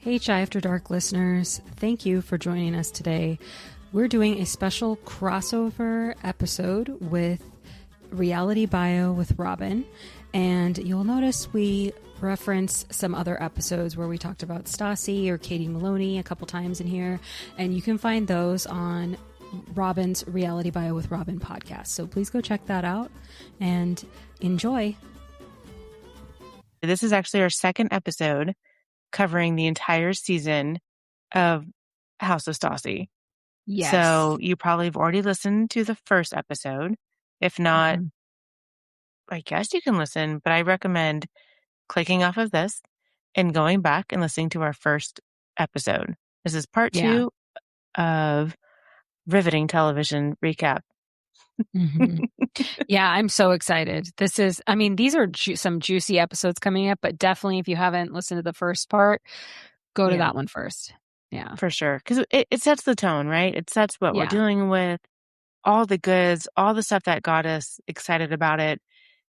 Hey, Chai After Dark listeners, thank you for joining us today. We're doing a special crossover episode with Reality Bio with Robyn, and you'll notice we reference some other episodes where we talked about Stassi or Katie Maloney a couple times in here, and you can find those on Robyn's Reality Bio with Robyn podcast. So please go check that out and enjoy. This is actually our second episode covering the entire season of House of Stassi. Yes. So you probably have already listened to the first episode. If not, I guess you can listen, but I recommend clicking off of this and going back and listening to our first episode. This is part 2 of riveting television recap. Yeah, I'm so excited. These are some juicy episodes coming up, but definitely if you haven't listened to the first part, go to that one first. Yeah, for sure. Because it sets the tone, right? It sets what we're dealing with, all the goods, all the stuff that got us excited about it.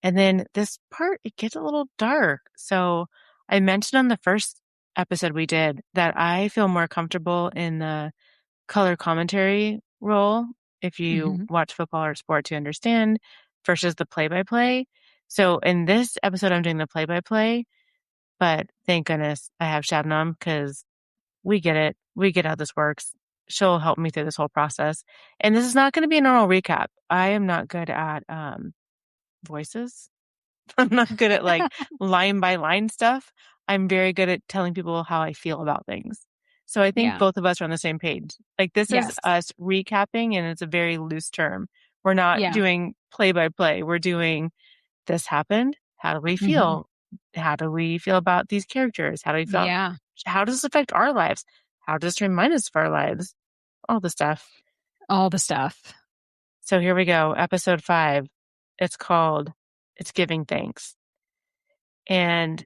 And then this part, it gets a little dark. So I mentioned on the first episode we did that I feel more comfortable in the color commentary role, if you watch football or sport to understand, versus the play-by-play. So in this episode, I'm doing the play-by-play, but thank goodness I have Shabnam because we get it. We get how this works. She'll help me through this whole process. And this is not going to be a normal recap. I am not good at voices. I'm not good at like line by line stuff. I'm very good at telling people how I feel about things. So I think both of us are on the same page. Like this is us recapping and it's a very loose term. We're not doing play by play. We're doing this happened. How do we feel? How do we feel about these characters? How do we feel? How does this affect our lives? How does this remind us of our lives? All the stuff. So here we go. Episode 5. It's called It's Giving Thanks. And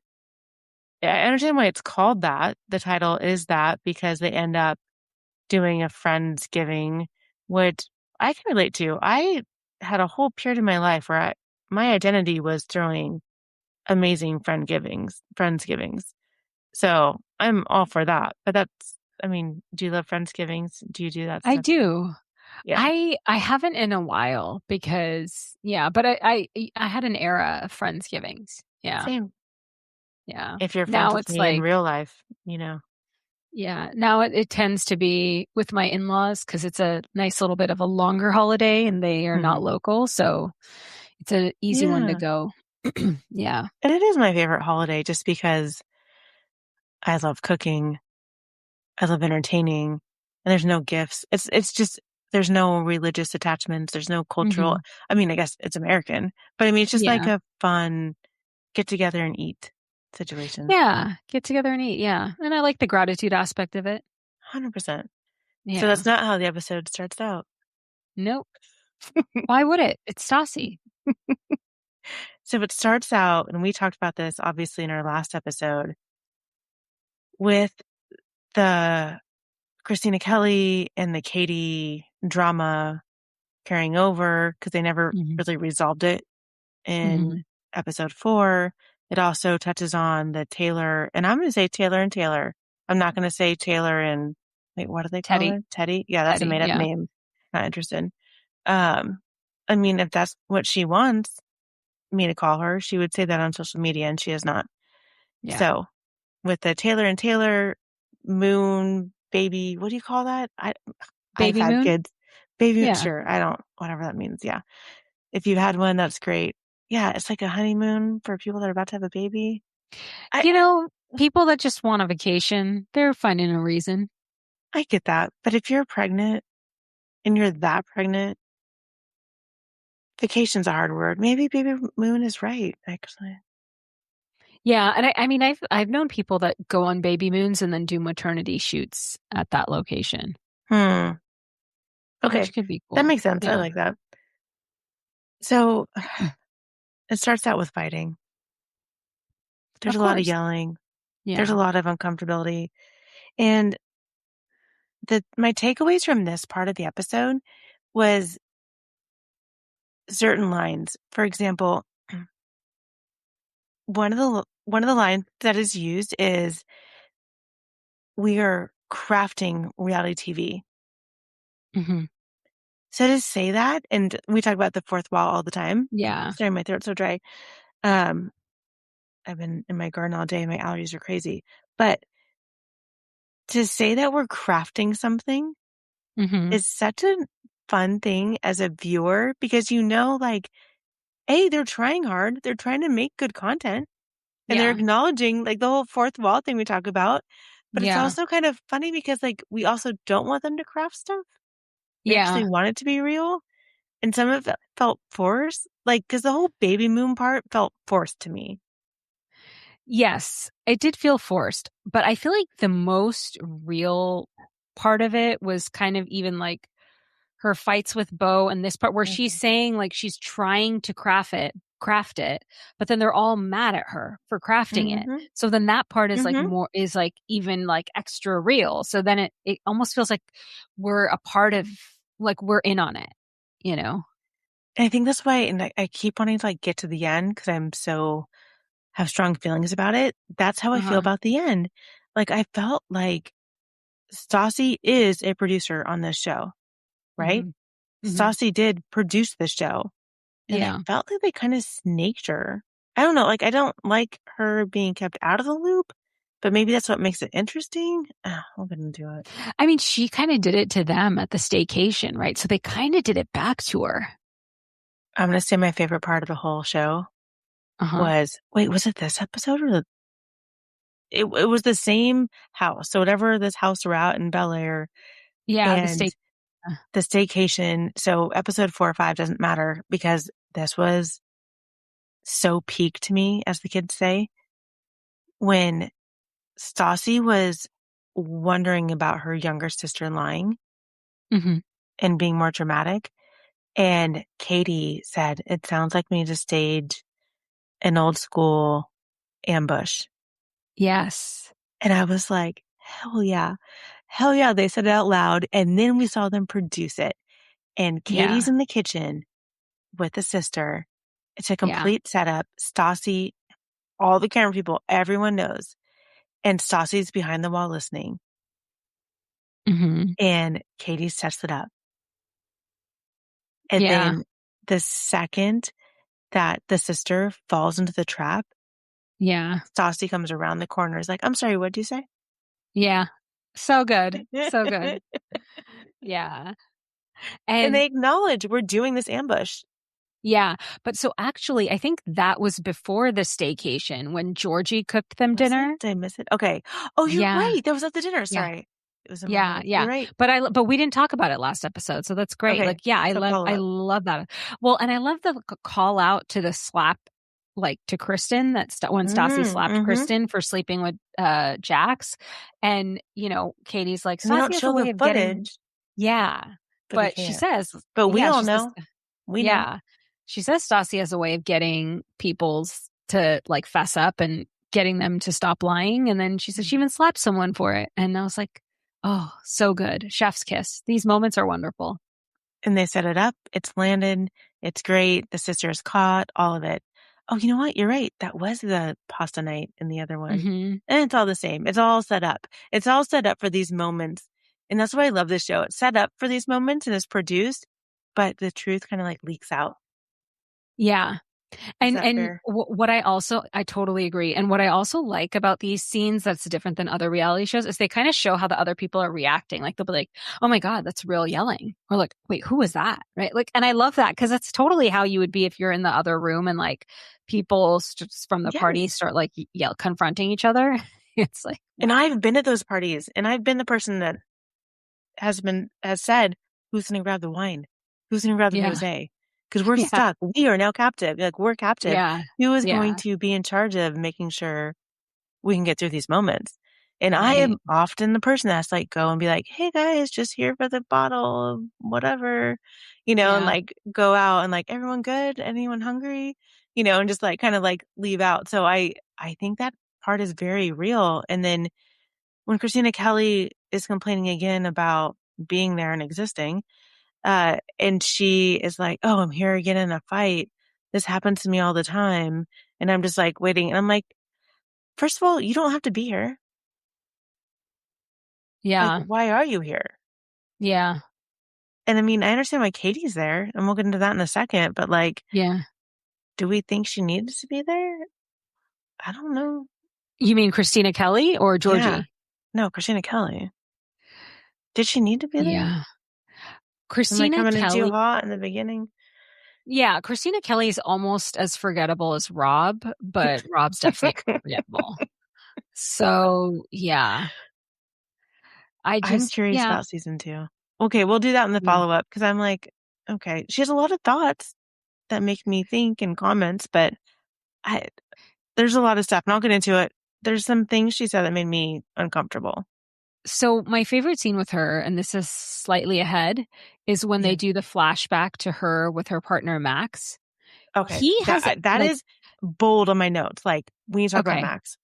I understand why it's called that. The title is that because they end up doing a Friendsgiving, which I can relate to. I had a whole period in my life where my identity was throwing amazing Friendsgivings. So I'm all for that. But do you love Friendsgivings? Do you do that stuff? I do. Yeah. I haven't in a while because, but I had an era of Friendsgivings. Yeah. Same. Yeah. If you're friends with me in real life, Yeah. Now it tends to be with my in-laws because it's a nice little bit of a longer holiday and they are not local. So it's an easy one to go. Yeah. And it is my favorite holiday just because I love cooking. I love entertaining. And there's no gifts. It's just, there's no religious attachments. There's no cultural, I guess it's American, but it's just like a fun get together and eat situation. Yeah. Get together and eat. Yeah. And I like the gratitude aspect of it. 100%. Yeah. So that's not how the episode starts out. Nope. Why would it? It's Stassi. So it starts out, and we talked about this obviously in our last episode, with the Kristina Kelly and the Katie drama carrying over because they never really resolved it in episode 4. It also touches on the Taylor, and I'm going to say Taylor and Taylor. I'm not going to say Taylor and, wait, what do they call her? Teddy? Yeah, that's a made-up name. Not interested. If that's what she wants me to call her, she would say that on social media, and she is not. Yeah. So, with the Taylor and Taylor moon baby, what do you call that? I've had moon? kids. Baby moon, sure. Whatever that means. Yeah. If you've had one, that's great. Yeah, it's like a honeymoon for people that are about to have a baby. People that just want a vacation, they're finding a reason. I get that. But if you're pregnant and you're that pregnant, vacation's a hard word. Maybe baby moon is right, actually. Yeah, and I've known people that go on baby moons and then do maternity shoots at that location. Okay. Which could be cool. That makes sense. Yeah. I like that. So it starts out with fighting. There's a lot of yelling. Yeah. There's a lot of uncomfortability. And my takeaways from this part of the episode was certain lines. For example, one of the lines that is used is we are crafting reality TV. Mm-hmm. So to say that, and we talk about the fourth wall all the time. Yeah. Sorry, my throat's so dry. I've been in my garden all day. My allergies are crazy. But to say that we're crafting something Mm-hmm. is such a fun thing as a viewer because like, A, they're trying hard. They're trying to make good content and they're Yeah. acknowledging like the whole fourth wall thing we talk about. But it's Yeah. also kind of funny because like we also don't want them to craft stuff. We Yeah. actually want it to be real. And some of it felt forced. Like, because the whole baby moon part felt forced to me. Yes, it did feel forced, but I feel like the most real part of it was kind of even like her fights with Beau and this part where she's Mm-hmm. saying like she's trying to craft it, but then they're all mad at her for crafting it. Mm-hmm. So then that part is like Mm-hmm. more is like even like extra real. So then it almost feels like we're a part of like we're in on it, you know? And I think that's why, and I keep wanting to like get to the end because have strong feelings about it. That's how I feel Uh-huh. about the end. Like, I felt like Stassi is a producer on this show, right? Mm-hmm. Mm-hmm. Stassi did produce the show. And I Yeah. felt like they kind of snaked her. I don't know. Like, I don't like her being kept out of the loop, but maybe that's what makes it interesting. We'll get into it. I mean, she kind of did it to them at the staycation, right? So they kind of did it back to her. I'm going to say my favorite part of the whole show Uh-huh. was it this episode or it was the same house. So whatever this house we're at in Bel Air Yeah, the and stay. the staycation. So episode 4 or 5 doesn't matter because this was so peak to me, as the kids say, when Stassi was wondering about her younger sister lying Mm-hmm. and being more dramatic. And Katie said, it sounds like we need to stage an old school ambush. Yes. And I was like, hell yeah. Hell yeah. They said it out loud. And then we saw them produce it. And Yeah. Katie's in the kitchen with the sister. It's a Yeah. complete setup. Stassi, all the camera people, everyone knows. And Stassi's behind the wall listening. Mm-hmm. And Katie sets it up. And Yeah. then the second that the sister falls into the trap, Yeah. Stassi comes around the corner. Is like, I'm sorry, what'd you say? Yeah. So good. So good. Yeah. And And they acknowledge we're doing this ambush. yeah, but so actually, I think that was before the staycation when Georgie cooked them Was it? dinner. Did I miss it? Okay. Oh, you're Yeah. right. That was at the dinner. Yeah. Sorry. It was in my Yeah, head. yeah. You're right. But we didn't talk about it last episode, so that's great. Okay. Like, yeah, So follow I up. love that. Well, and I love the call out to the slap, like to Kristen. When Stassi slapped Mm-hmm. Kristen for sleeping with Jax, and Katie's like And they don't Stassi has show a the way of getting, footage, yeah, but he but she can't. says, But we yeah, all she says, know. We know. yeah, she says Stassi has a way of getting people's to like fess up and getting them to stop lying, and then she says she even slapped someone for it, and I was like. Oh, so good. Chef's kiss. These moments are wonderful. And they set it up. It's landed. It's great. The sister is caught. All of it. Oh, you know what? You're right. That was the pasta night in the other one. Mm-hmm. And it's all the same. It's all set up. It's all set up for these moments. And that's why I love this show. It's set up for these moments and it's produced, but the truth kind of like leaks out. Yeah. Is And that fair? what I totally agree. And what I also like about these scenes that's different than other reality shows is they kind of show how the other people are reacting. Like they'll be like, "Oh my God, that's real yelling," or like, "Wait, who was that?" Right? Like, and I love that because that's totally how you would be if you're in the other room and like people from the party Yes. start like confronting each other. It's like, And wow, I've been at those parties and I've been the person that has said, who's going to grab the wine? Who's going to grab the yeah, rosé? Because we're yeah, stuck. We are now captive. Like we're captive. yeah, Who is going yeah, to be in charge of making sure we can get through these moments? And I am right, often the person that's like go and be like, hey guys, just here for the bottle of whatever, and yeah, like go out and like, everyone good? Anyone hungry? And just like kind of like leave out. So I think that part is very real. And then when Kristina Kelly is complaining again about being there and existing, and she is like, oh, I'm here again in a fight. This happens to me all the time. And I'm just like waiting. And I'm like, first of all, you don't have to be here. Like, Yeah. why are you here? Yeah. And I mean, I understand why Katie's there, and we'll get into that in a second, but like, Yeah. do we think she needed to be there? I don't know. You mean Kristina Kelly or Yeah. Georgie? No, Kristina Kelly. Did she need to be there? Yeah. Am I Christina coming in too Kelly. hot in the beginning? Yeah, Christina Kelly is almost as forgettable as Rob, but Rob's definitely forgettable. So, yeah. I'm curious Yeah. about season 2. Okay, we'll do that in the Yeah. follow-up because I'm like, okay, she has a lot of thoughts that make me think and comments, but I there's a lot of stuff, and I'll get into it. There's some things she said that made me uncomfortable. So my favorite scene with her, and this is slightly ahead, is when they Yeah. do the flashback to her with her partner Max. Okay. He has That like is bold on my notes. Like, we need to talk about okay, Max.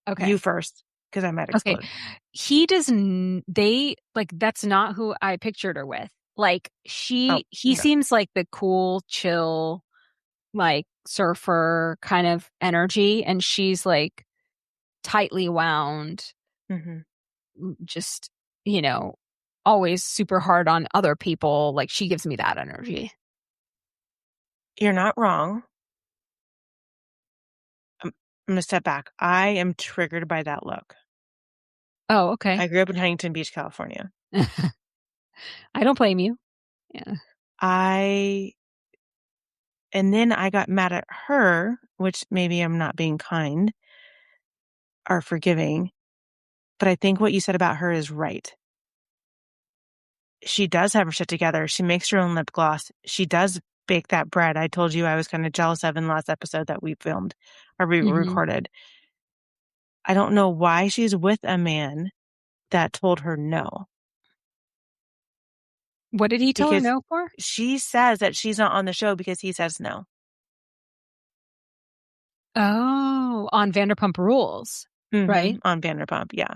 You okay, first, because I might okay. explode. He doesn't. They like that's not who I pictured her with. Like Oh, he no. seems like the cool, chill, like surfer kind of energy, and she's like tightly wound, Hmm. just you know, always super hard on other people. Like she gives me that energy. You're not wrong. I'm going to step back. I am triggered by that look. Oh, okay. I grew up in Huntington Beach, California. I don't blame you. Yeah. I And then I got mad at her, which maybe I'm not being kind or forgiving, but I think what you said about her is right. She does have her shit together. She makes her own lip gloss. She does bake that bread I told you I was kind of jealous of in the last episode that we filmed or we Hmm. recorded. I don't know why she's with a man that told her no, What did he tell her because no for? she says that she's not on the show because he says no. Oh, on Vanderpump Rules, right? On Vanderpump. Yeah.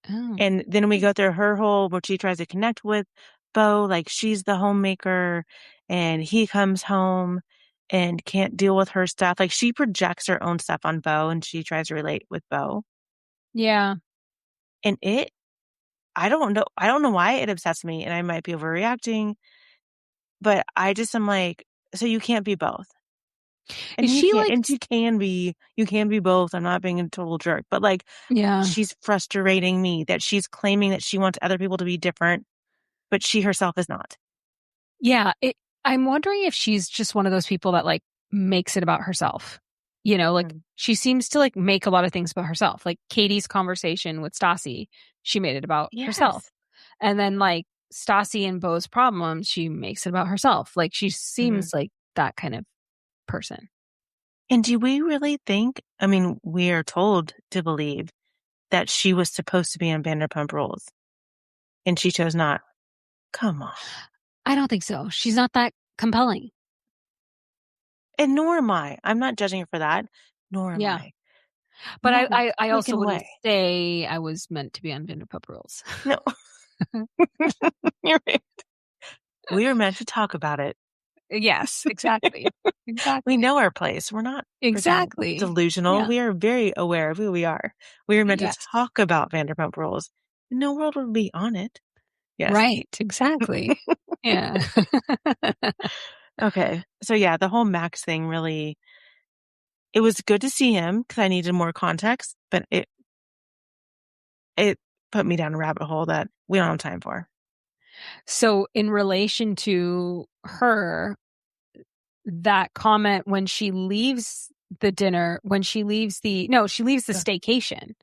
Oh, And then we go through her whole, where she tries to connect with Beau, like she's the homemaker, and he comes home and can't deal with her stuff. Like, she projects her own stuff on Beau, and she tries to relate with Beau. yeah. And I don't know. I don't know why it obsessed me, and I might be overreacting, but I just am like, so you can't be both. And Is she like, you can be both. I'm not being a total jerk, but like, yeah, she's frustrating me that she's claiming that she wants other people to be different, but she herself is not. yeah. I'm wondering if she's just one of those people that like makes it about herself. You know, like Mm. she seems to like make a lot of things about herself. Like Katie's conversation with Stassi, she made it about herself. Yes. And then like Stassi and Beau's problems, she makes it about herself. Like she Mhm. seems like that kind of person. And do we really think, I mean, we are told to believe that she was supposed to be on Vanderpump Rules and she chose not. Come on. I don't think so. She's not that compelling. And nor am I. I'm not judging her for that. Nor am Yeah. I. But No I also freaking wouldn't way. say I was meant to be on Vanderpump Rules. No. You're right. We are meant to talk about it. Yes, exactly. We Exactly. know our place. We're not freaking Exactly. delusional. Yeah. We are very aware of who we are. We are meant to Yes. talk about Vanderpump Rules. No world would be on it. Yes. Right. Exactly. Yeah. Okay. So yeah, the whole Max thing really, it was good to see him because I needed more context, but it put me down a rabbit hole that we don't have time for. So in relation to her, that comment when she leaves the dinner, when she leaves the no, she leaves the Go. staycation.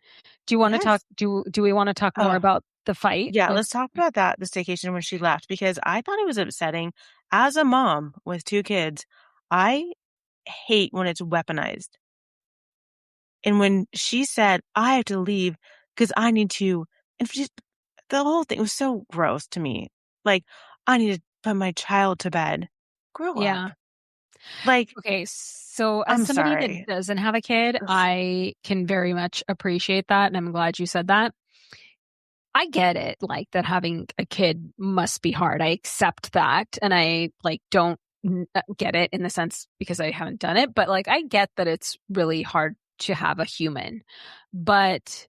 Do you want to talk Yes. do we want to talk more Oh, about the fight? yeah. Like Let's talk about that, the staycation when she left, because I thought it was upsetting. As a mom with 2 kids, I hate when it's weaponized. And when she said, I have to leave because I need to, and the whole thing was so gross to me. Like, I need to put my child to bed. Grow up. yeah. Like, Okay, so as I'm somebody that sorry. doesn't have a kid, Ugh. I can very much appreciate that, and I'm glad you said that. I get it, like that having a kid must be hard. I accept that, and I like don't get it in the sense because I haven't done it, but like I get that it's really hard to have a human. But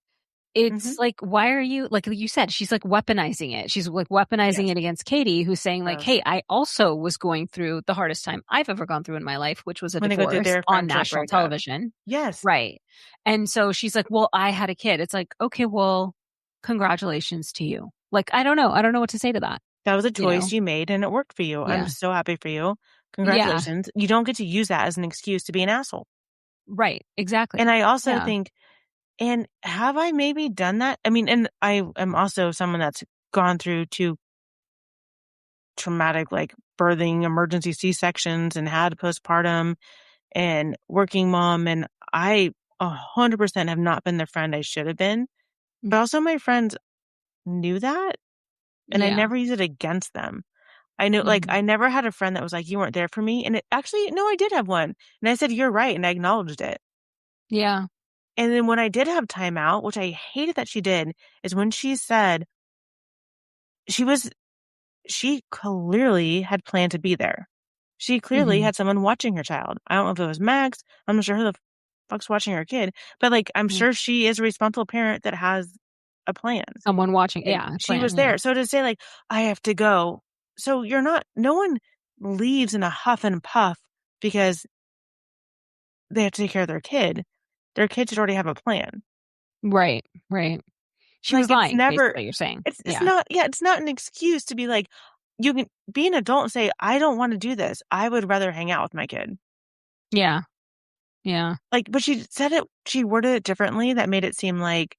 it's like, why are you, like you said, she's like weaponizing it. She's like weaponizing it against Katie, who's saying like, hey, I also was going through the hardest time I've ever gone through in my life, which was a when they go through divorce their on friendship national breakup. television. Yes. Right. And so she's like, well, I had a kid. It's like, okay, well, congratulations to you. Like, I don't know. I don't know what to say to that. That was a choice you made and it worked for you. Yeah. I'm so happy for you. Yeah. Congratulations. You don't get to use that as an excuse to be an asshole. Right. Exactly. And I also think, and have I maybe done that? I mean, and I am also someone that's gone through 2 traumatic, like birthing emergency C-sections and had postpartum and working mom. And I 100% have not been the friend I should have been. But also my friends knew that and I never used it against them. I knew, like, I never had a friend that was like, you weren't there for me. And it actually, no, I did have one. And I said, you're right. And I acknowledged it. Yeah. And then when I did have time out, which I hated that she did, is when she said she clearly had planned to be there. She clearly had someone watching her child. I don't know if it was Max. I'm not sure who the fuck's watching her kid, but like, I'm sure she is a responsible parent that has a plan. Someone watching. And Yeah. she was there. So to say like, I have to go. So no one leaves in a huff and puff because they have to take care of their kid. Their kid should already have a plan. Right. Right. She Like, was lying, basically, you're saying. It's not an excuse to be like, you can be an adult and say, I don't want to do this. I would rather hang out with my kid. Yeah. Yeah. Like, but she worded it differently that made it seem like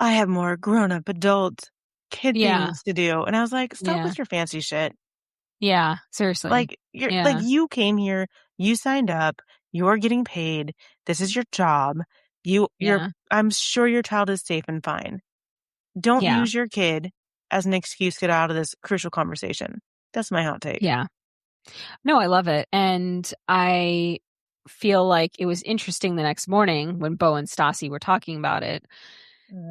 I have more grown-up adult kid things to do. And I was like, stop with your fancy shit. Yeah. Seriously. Like, like, you came here, you signed up, you're getting paid. This is your job. I'm sure your child is safe and fine. Don't use your kid as an excuse to get out of this crucial conversation. That's my hot take. Yeah. No, I love it. And I feel like it was interesting the next morning when Beau and Stassi were talking about it.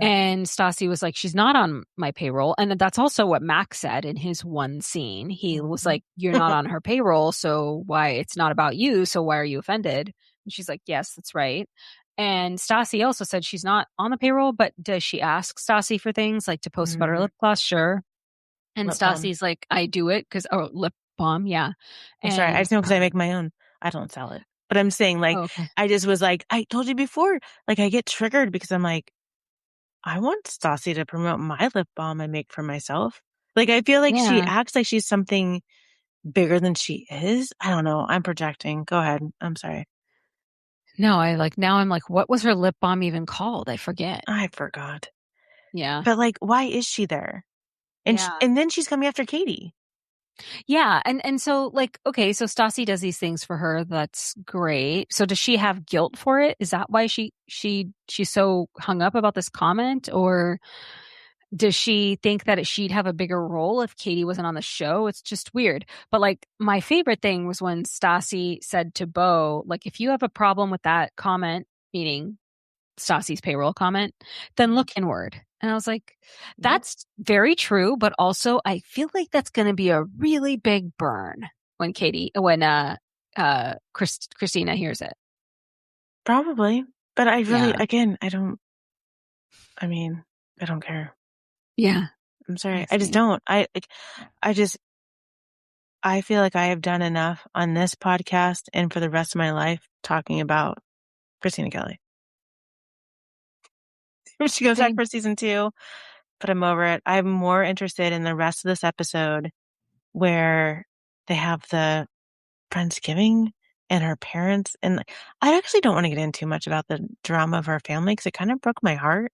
And Stassi was like, she's not on my payroll. And that's also what Max said in his one scene. He was like, you're not on her payroll. So why? It's not about you. So why are you offended? And she's like, yes, that's right. And Stassi also said she's not on the payroll, but does she ask Stassi for things like to post about her lip gloss? Sure. And Stassi's like, I do it because, lip balm. Yeah. I'm sorry. I just know because I make my own. I don't sell it. But I'm saying like, I just was like, I told you before, like I get triggered because I'm like, I want Stassi to promote my lip balm I make for myself. Like, I feel like she acts like she's something bigger than she is. I don't know. I'm projecting. Go ahead. I'm sorry. No, now I'm like, what was her lip balm even called? I forget. I forgot. Yeah. But like, why is she there? And and then she's coming after Katie. Yeah. And so like, okay, so Stassi does these things for her. That's great. So does she have guilt for it? Is that why she's so hung up about this comment? Or does she think that she'd have a bigger role if Katie wasn't on the show? It's just weird. But like, my favorite thing was when Stassi said to Beau, like, if you have a problem with that comment, meaning Stassi's payroll comment, then look inward. And I was like, that's very true. But also I feel like that's going to be a really big burn when Kristina hears it. Probably. But I really, again, I don't care. Yeah. I'm sorry. I just don't. I feel like I have done enough on this podcast and for the rest of my life talking about Kristina Kelly. She goes back for season 2, but I'm over it. I'm more interested in the rest of this episode where they have the Friendsgiving and her parents. And I actually don't want to get into too much about the drama of her family because it kind of broke my heart.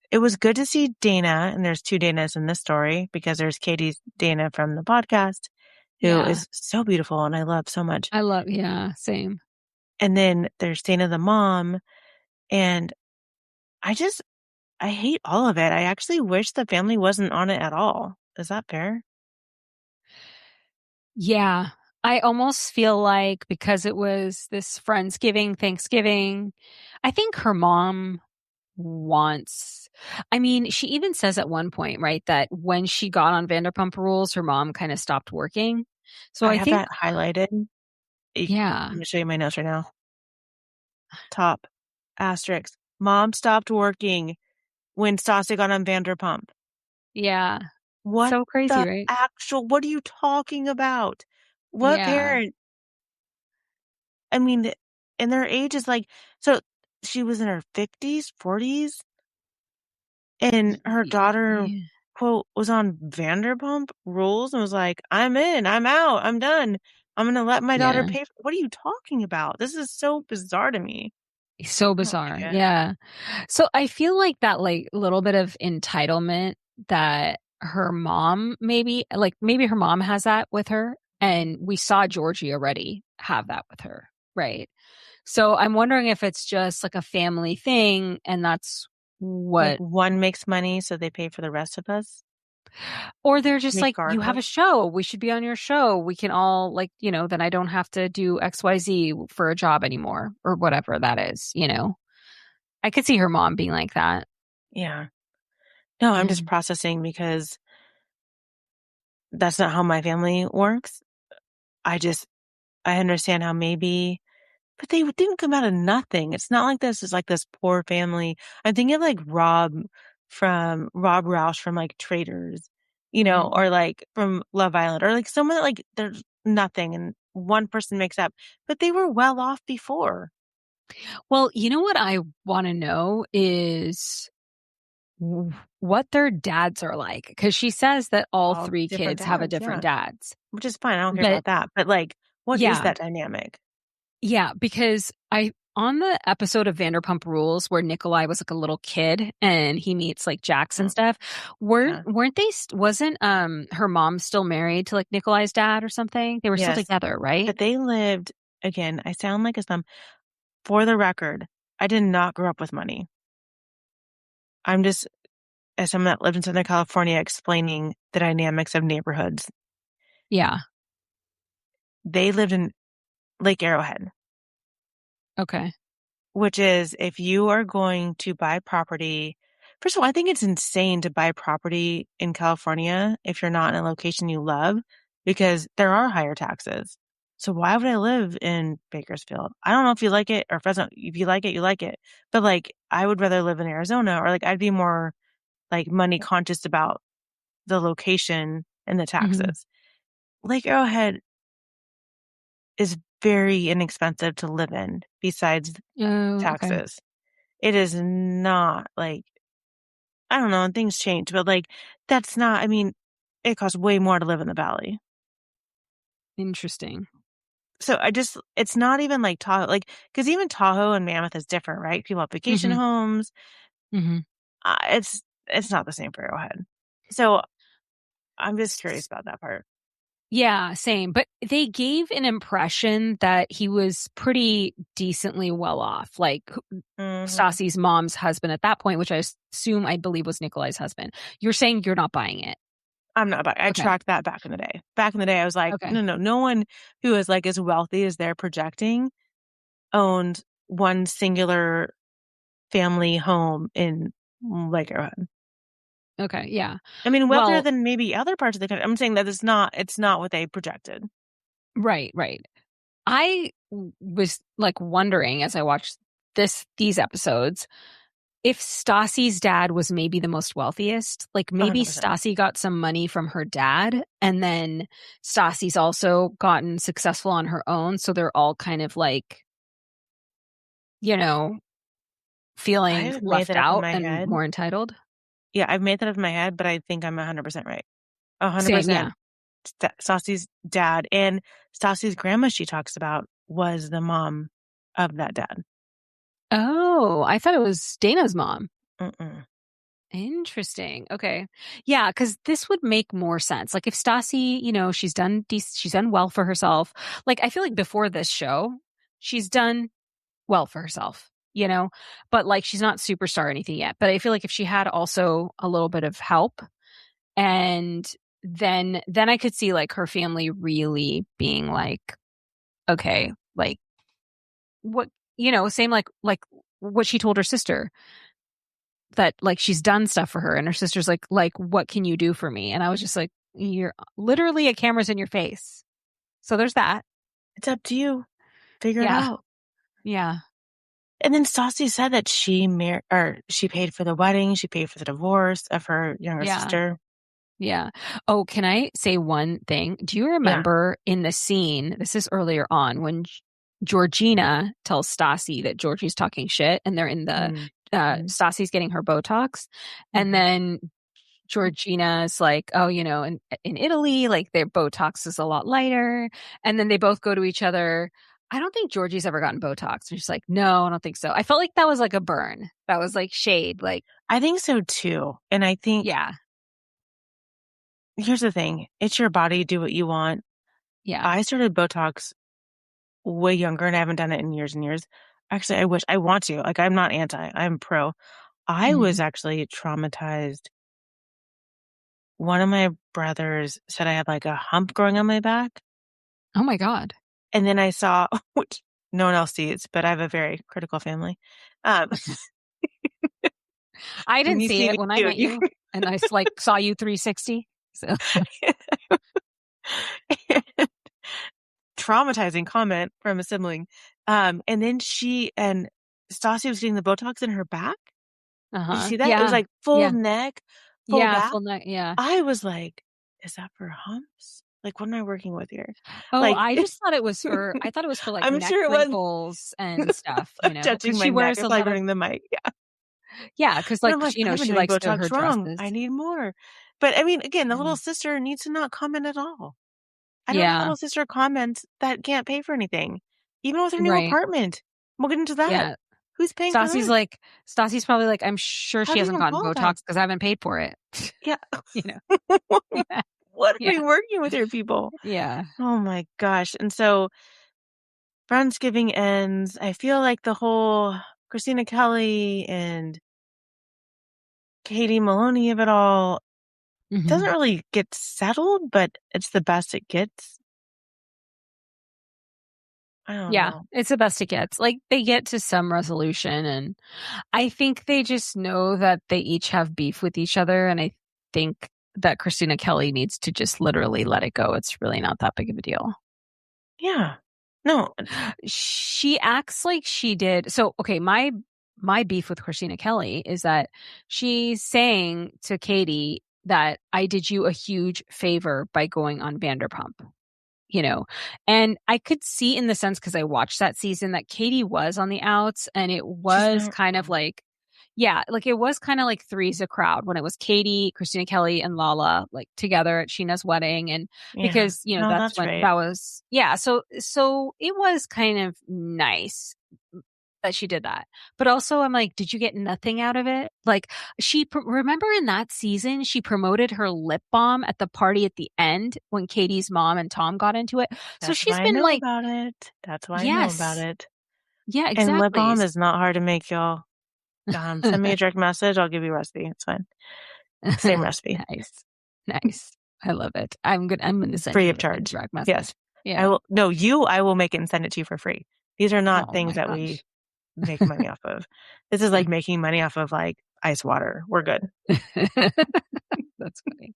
It was good to see Dana, and there's 2 Danas in this story because there's Katie's Dana from the podcast who is so beautiful and I love so much. Same. And then there's Dana the mom, and I hate all of it. I actually wish the family wasn't on it at all. Is that fair? Yeah. I almost feel like because it was this Friendsgiving, Thanksgiving, I think her mom she even says at one point, right, that when she got on Vanderpump Rules, her mom kind of stopped working. So I have think that highlighted. Yeah. I'm going to show you my notes right now. Top, asterisk, Mom stopped working when Stassi got on Vanderpump. Yeah. What So crazy, the right? what are you talking about? What Yeah. parent? I mean, and their age is like, so she was in her 50s, 40s, and her daughter, Yeah. quote, was on Vanderpump Rules and was like, I'm in, I'm out, I'm done. I'm going to let my daughter Yeah. pay for. What are you talking about? This is so bizarre to me. So I don't bizarre. get it. Yeah. So I feel like that like little bit of entitlement that her mom maybe her mom has that with her, and we saw Georgie already have that with her, right? So I'm wondering if it's just like a family thing and that's Like what, one makes money, so they pay for the rest of us, or they're just like, you have a regardless. show, we should be on your show, we can all like, then I don't have to do XYZ for a job anymore or whatever that is. I could see her mom being like that. Yeah. No, I'm just Mm. processing because that's not how my family works. I just, I understand how maybe, but they didn't come out of nothing. It's not like this is like this poor family. I'm thinking of like Rob Roush from like Traders, Mm. or like from Love Island, or like someone that like there's nothing and one person makes up, but they were well off before. Well, you know what I want to know is what their dads are like, because she says that all All three different kids have a dads, different yeah, dads. which is fine. I don't care But about that. But like, what is yeah, that dynamic? yeah, because I on the episode of Vanderpump Rules where Nikolai was like a little kid and he meets like Jax and Mm, stuff, weren't yeah. weren't they wasn't her mom still married to like Nikolai's dad or something? They were still Yes. together, right? But they lived, again, I sound like a thumb. For the record, I did not grow up with money. I'm just, as someone that lived in Southern California, explaining the dynamics of neighborhoods. Yeah. They lived in Lake Arrowhead, Okay. which is if you are going to buy property, first of all, I think it's insane to buy property in California if you're not in a location you love, because there are higher taxes. So why would I live in Bakersfield? I don't know if you like it or Fresno. If you like it, you like it. But like, I would rather live in Arizona, or like I'd be more like money conscious about the location and the Hmm. taxes. Lake Arrowhead is very inexpensive to live in besides Oh, okay. taxes. It is not like, I don't know, and things change, but like, that's not, I mean, it costs way more to live in the valley. Interesting. So it's not even like Tahoe, like, because even Tahoe and Mammoth is different, right? People have vacation Hmm. homes. Hmm. It's not the same for Arrowhead. So I'm just curious about that part. Yeah, same. But they gave an impression that he was pretty decently well off. Like Hmm. Stassi's mom's husband at that point, which I believe was Nikolai's husband. You're saying you're not buying it. I'm not about. I Okay. tracked that back in the day. Back in the day, I was like, Okay. no, no, no one who is like as wealthy as they're projecting owned one singular family home in Lake Arrowhead. Okay. Yeah. I mean, wealthier Well, than maybe other parts of the country. I'm saying that it's not what they projected. right, right. Was like wondering as I watched these episodes if Stassi's dad was maybe the most wealthiest. Like maybe 100%. Stassi got some money from her dad, and then Stassi's also gotten successful on her own. So they're all kind of like, you know, feeling I've made left that up in out my and head. more entitled. Yeah, I've made that up in my head, but I think I'm 100% right. Same, yeah. 100%. Stassi's dad and Stassi's grandma she talks about was the mom of that dad. Oh, I thought it was Dana's mom. Mm-mm. Interesting. Okay. Yeah, because this would make more sense. Like if Stassi, she's done well for herself. Like I feel like before this show, she's done well for herself, but like she's not superstar or anything yet. But I feel like if she had also a little bit of help, and then I could see like her family really being like, okay, like what, same like what she told her sister, that like she's done stuff for her, and her sister's like what can you do for me? And I was just like, you're literally, a camera's in your face. So there's that. It's up to you. Figure it Yeah. out. Yeah. And then Stassi said that she paid for the wedding, she paid for the divorce of her younger Yeah. sister. Yeah. Oh, can I say one thing? Do you Yeah. remember in the scene, this is earlier on, when Georgina tells Stassi that Georgie's talking shit and they're in the, Mm-hmm. Stassi's getting her Botox. And then Georgina's like, oh, in Italy, like their Botox is a lot lighter. And then they both go to each other. I don't think Georgie's ever gotten Botox. And she's like, no, I don't think so. I felt like that was like a burn. That was like shade. Like, I think so too. And I think, yeah, here's the thing. It's your body. Do what you want. yeah. I started Botox way younger and I haven't done it in years and years. Actually, I want to. Like, I'm not anti, I'm pro. I was actually traumatized. One of my brothers said I had like a hump growing on my back. Oh my God. And then I saw, which no one else sees, but I have a very critical family. Um, I and didn't you see see it me when I too. met you, and I like saw you 360. So Traumatizing comment from a sibling. And then she and Stassi was getting the Botox in her back. Did you see that? It was Yeah, like full yeah, neck, full yeah, back. full neck, yeah. I was like, is that for humps? Like, what am I working with here? Oh, Like, I just thought it was for. I thought it was for like I'm neck sure it was wrinkles and stuff, touching because my she neck. wears I'm a probably lot of. burning the mic. Yeah. Yeah, because And like I'm like, I've been she doing likes her Botox wrong. dresses. I need more. But I mean, again, the little Yeah, sister needs to not comment at all. I don't have a yeah, little sister comments that can't pay for anything, even with her new right. apartment. We'll get into that. Yeah, Who's paying for Stassi's this? like Stassi's probably like, I'm sure How she do you hasn't even gotten qualify? Botox because I haven't paid for it. Yeah. you know. Yeah, What are we yeah, working with here, people? yeah. Oh my gosh. And so Friendsgiving ends. I feel like the whole Kristina Kelly and Katie Maloney of it all doesn't really get settled, but it's the best it gets. I don't Yeah, know. it's the best it gets. Like they get to some resolution, and I think they just know that they each have beef with each other, and I think that Kristina Kelly needs to just literally let it go. It's really not that big of a deal. Yeah. No. She acts like she did. So, okay, my beef with Kristina Kelly is that she's saying to Katie that I did you a huge favor by going on Vanderpump. you know. And I could see in the sense because I watched that season that Katie was on the outs and it She's was not kind of wrong. like, yeah, like it was kind of like three's a crowd when it was Katie, Christina Kelly, and Lala like together at Sheena's wedding. And Yeah. because, No, that's that's when right. that was, yeah. So it was kind of nice that she did that. But also I'm like, did you get nothing out of it? Like remember in that season, she promoted her lip balm at the party at the end when Katie's mom and Tom got into it. So That's she's why I been know like, about it. That's why I know about yes, it. yeah, And lip exactly. balm is not hard to make, y'all. Send me a direct message. I'll give you a recipe. It's fine. Same recipe. Nice. Nice. I love it. I'm gonna send Free you of a charge. direct Yes. message. I Yeah. will. No, I will make it and send it to you for free. These are not Oh things my that we gosh. make money off of. This is like making money off of like ice water. We're good. That's funny.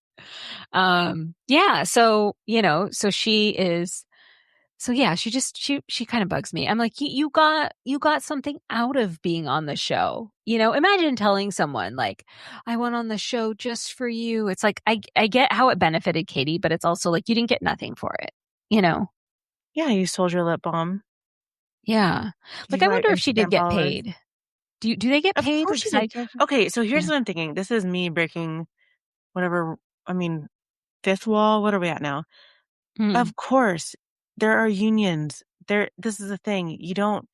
Yeah, so so she is so yeah, she kind of bugs me. I'm like, you got something out of being on the show. Imagine telling someone like, I went on the show just for you. It's like I get how it benefited Katie, but it's also like you didn't get nothing for it, you know? Yeah, you sold your lip balm. Yeah. Like You I got wonder if she did Instagram get followers. paid. Do they get Of paid course like she did. side characters? Okay, so here's Yeah. what I'm thinking. This is me breaking whatever. I mean, fifth wall. What are we at now? Mm. Of course, there are unions. This is the thing. You don't,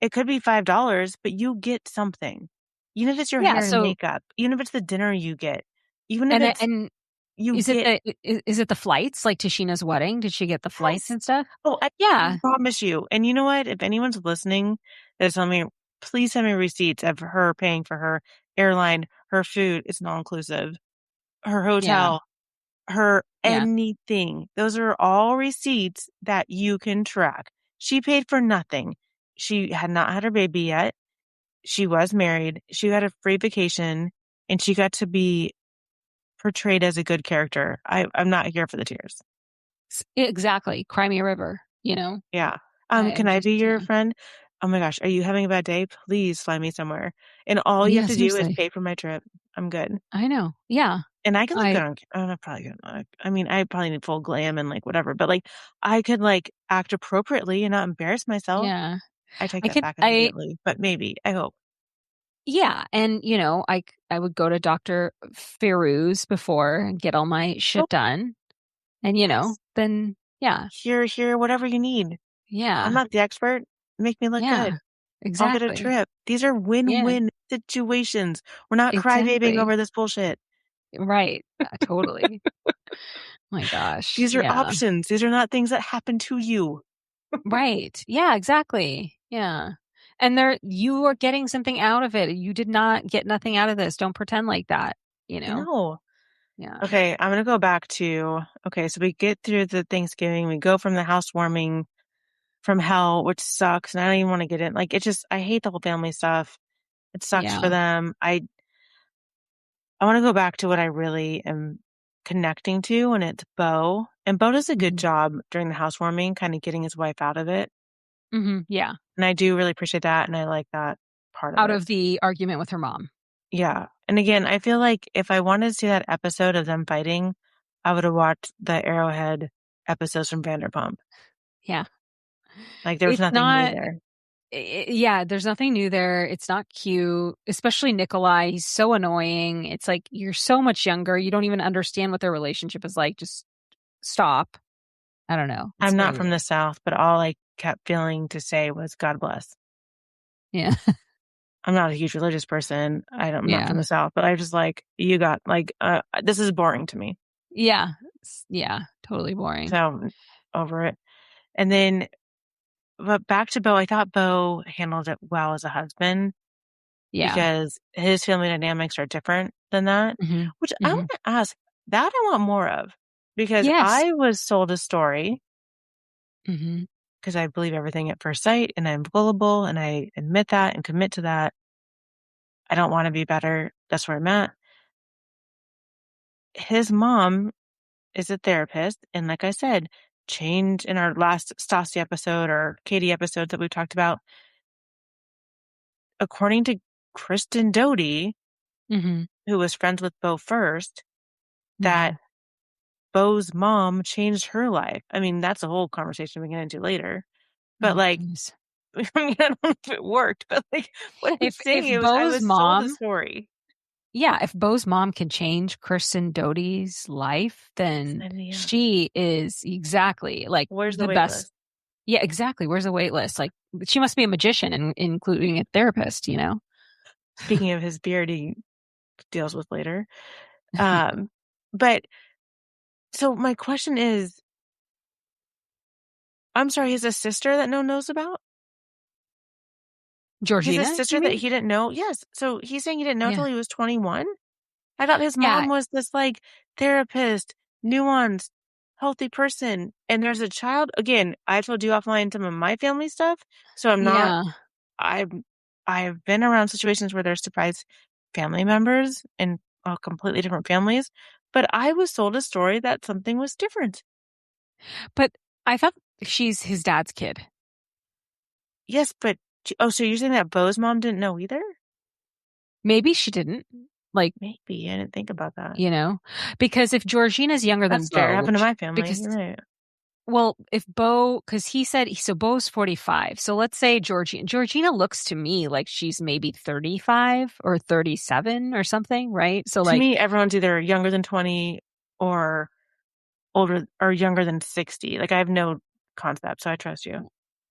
it could be $5, but you get something. Even if it's your Yeah, hair and so makeup, even if it's the dinner you get, even if and it's, and you is it get, the flights like to Sheena's wedding? Did she get the flights yes. and stuff? Oh, I Yeah. promise you. And you know what? If anyone's listening, that's telling me, please send me receipts of her paying for her airline, her food. It's not inclusive. Her Yeah. hotel, her Yeah. anything. Those are all receipts that you can track. She paid for nothing. She had not had her baby yet. She was married. She had a free vacation and she got to be portrayed as a good character. I'm not here for the tears. Exactly. Cry me a river, Yeah. I Can I just, be your friend? oh my gosh, are you having a bad day? Please fly me somewhere. And all you Yeah, have to do is seriously. pay for my trip. I'm good. I know. Yeah. And I can look good on, I'm probably gonna, I mean, I probably need full glam and like whatever, but like I could like act appropriately and not embarrass myself. Yeah. I take I that could, back immediately, but maybe, I hope. yeah. And, I would go to Dr. Feroz before and get all my Oh, shit done. And, yes. then, yeah. Here, whatever you need. I'm Yeah. not the expert. Make me look Yeah. good. I'll get a Exactly. trip. These are Yeah. win-win situations. We're not crybabying Exactly. over this bullshit. Right. Totally. My gosh. These are Yeah. options. These are not things that happen to you. Right. Yeah, exactly. Yeah. And you are getting something out of it. You did not get nothing out of this. Don't pretend like that, I know. Yeah. Okay, I'm gonna go back to, okay, so we get through the Thanksgiving, we go from the housewarming from hell, which sucks, and I don't even want to get in. Like, it just, I hate the whole family stuff. It sucks for Yeah. them. I want to go back to what I really am connecting to, and it's Beau. And Beau does a good Mhm. job during the housewarming, kind of getting his wife out of it. Mhm. Yeah. And I do really appreciate that, and I like that part of Out it. of the argument with her mom. Yeah. And again, I feel like if I wanted to see that episode of them fighting, I would have watched the Arrowhead episodes from Vanderpump. Yeah. Like, there was It's nothing new not there. yeah, there's nothing new there. It's not cute, especially Nikolai. He's so annoying. It's like you're so much younger. You don't even understand what their relationship is like. Just stop. I don't know. It's I'm very not from weird. the South, but all I kept feeling to say was God bless. Yeah. I'm not a huge religious person. I'm not Yeah. from the South, but I just like, you got like, this is boring to me. Yeah. Yeah. Totally boring. So over it. And then, but back to Beau, I thought Beau handled it well as a husband Yeah. because his family dynamics are different than that, Hmm. which I Hmm. want to ask that I want more of because Yes. I was sold a story Hmm. because I believe everything at first sight and I'm gullible and I admit that and commit to that. I don't want to be better. That's where I'm at. His mom is a therapist. And like I said, change in our last Stassi episode or Katie episode that we talked about, according to Kristen Doty, Hmm. who was friends with Beau first, that Hmm. Beau's mom changed her life. I mean, that's a whole conversation we can get into later. But Oh like, goodness. I mean, I don't know if it worked, but like what I'm If saying is I Bo's was sold a mom, story. yeah, if Bo's mom can change Kristen Doty's life, then And yeah, she is exactly like where's the the wait best. list? Yeah, exactly. Where's the wait list? Like she must be a magician, including a therapist. Speaking of his beard he deals with later. Um, but so my question is, I'm sorry, he has a sister that no one knows about? He has a Georgina, sister you that mean? he didn't know? Yes. So he's saying he didn't know Yeah. till he was 21? I thought his Yeah. mom was this like therapist, nuanced, healthy person. And there's a child. Again, I told you offline some of my family stuff. So I'm not, Yeah. I've, I've been around situations where there's surprise family members in completely different families. But I was told a story that something was different. But I thought she's his dad's kid. Yes, but, oh, so you're saying that Beau's mom didn't know either? Maybe she didn't. Like, Maybe. I didn't think about that. because if Georgina's younger than That's fair. It Beau, happened to which, my family. because, You're right. well, if Beau, because he said, so Beau's 45. So let's say Georgina looks to me like she's maybe 35 or 37 or something, right? So To like, me, everyone's either younger than 20 or older or younger than 60. Like, I have no concept, so I trust you.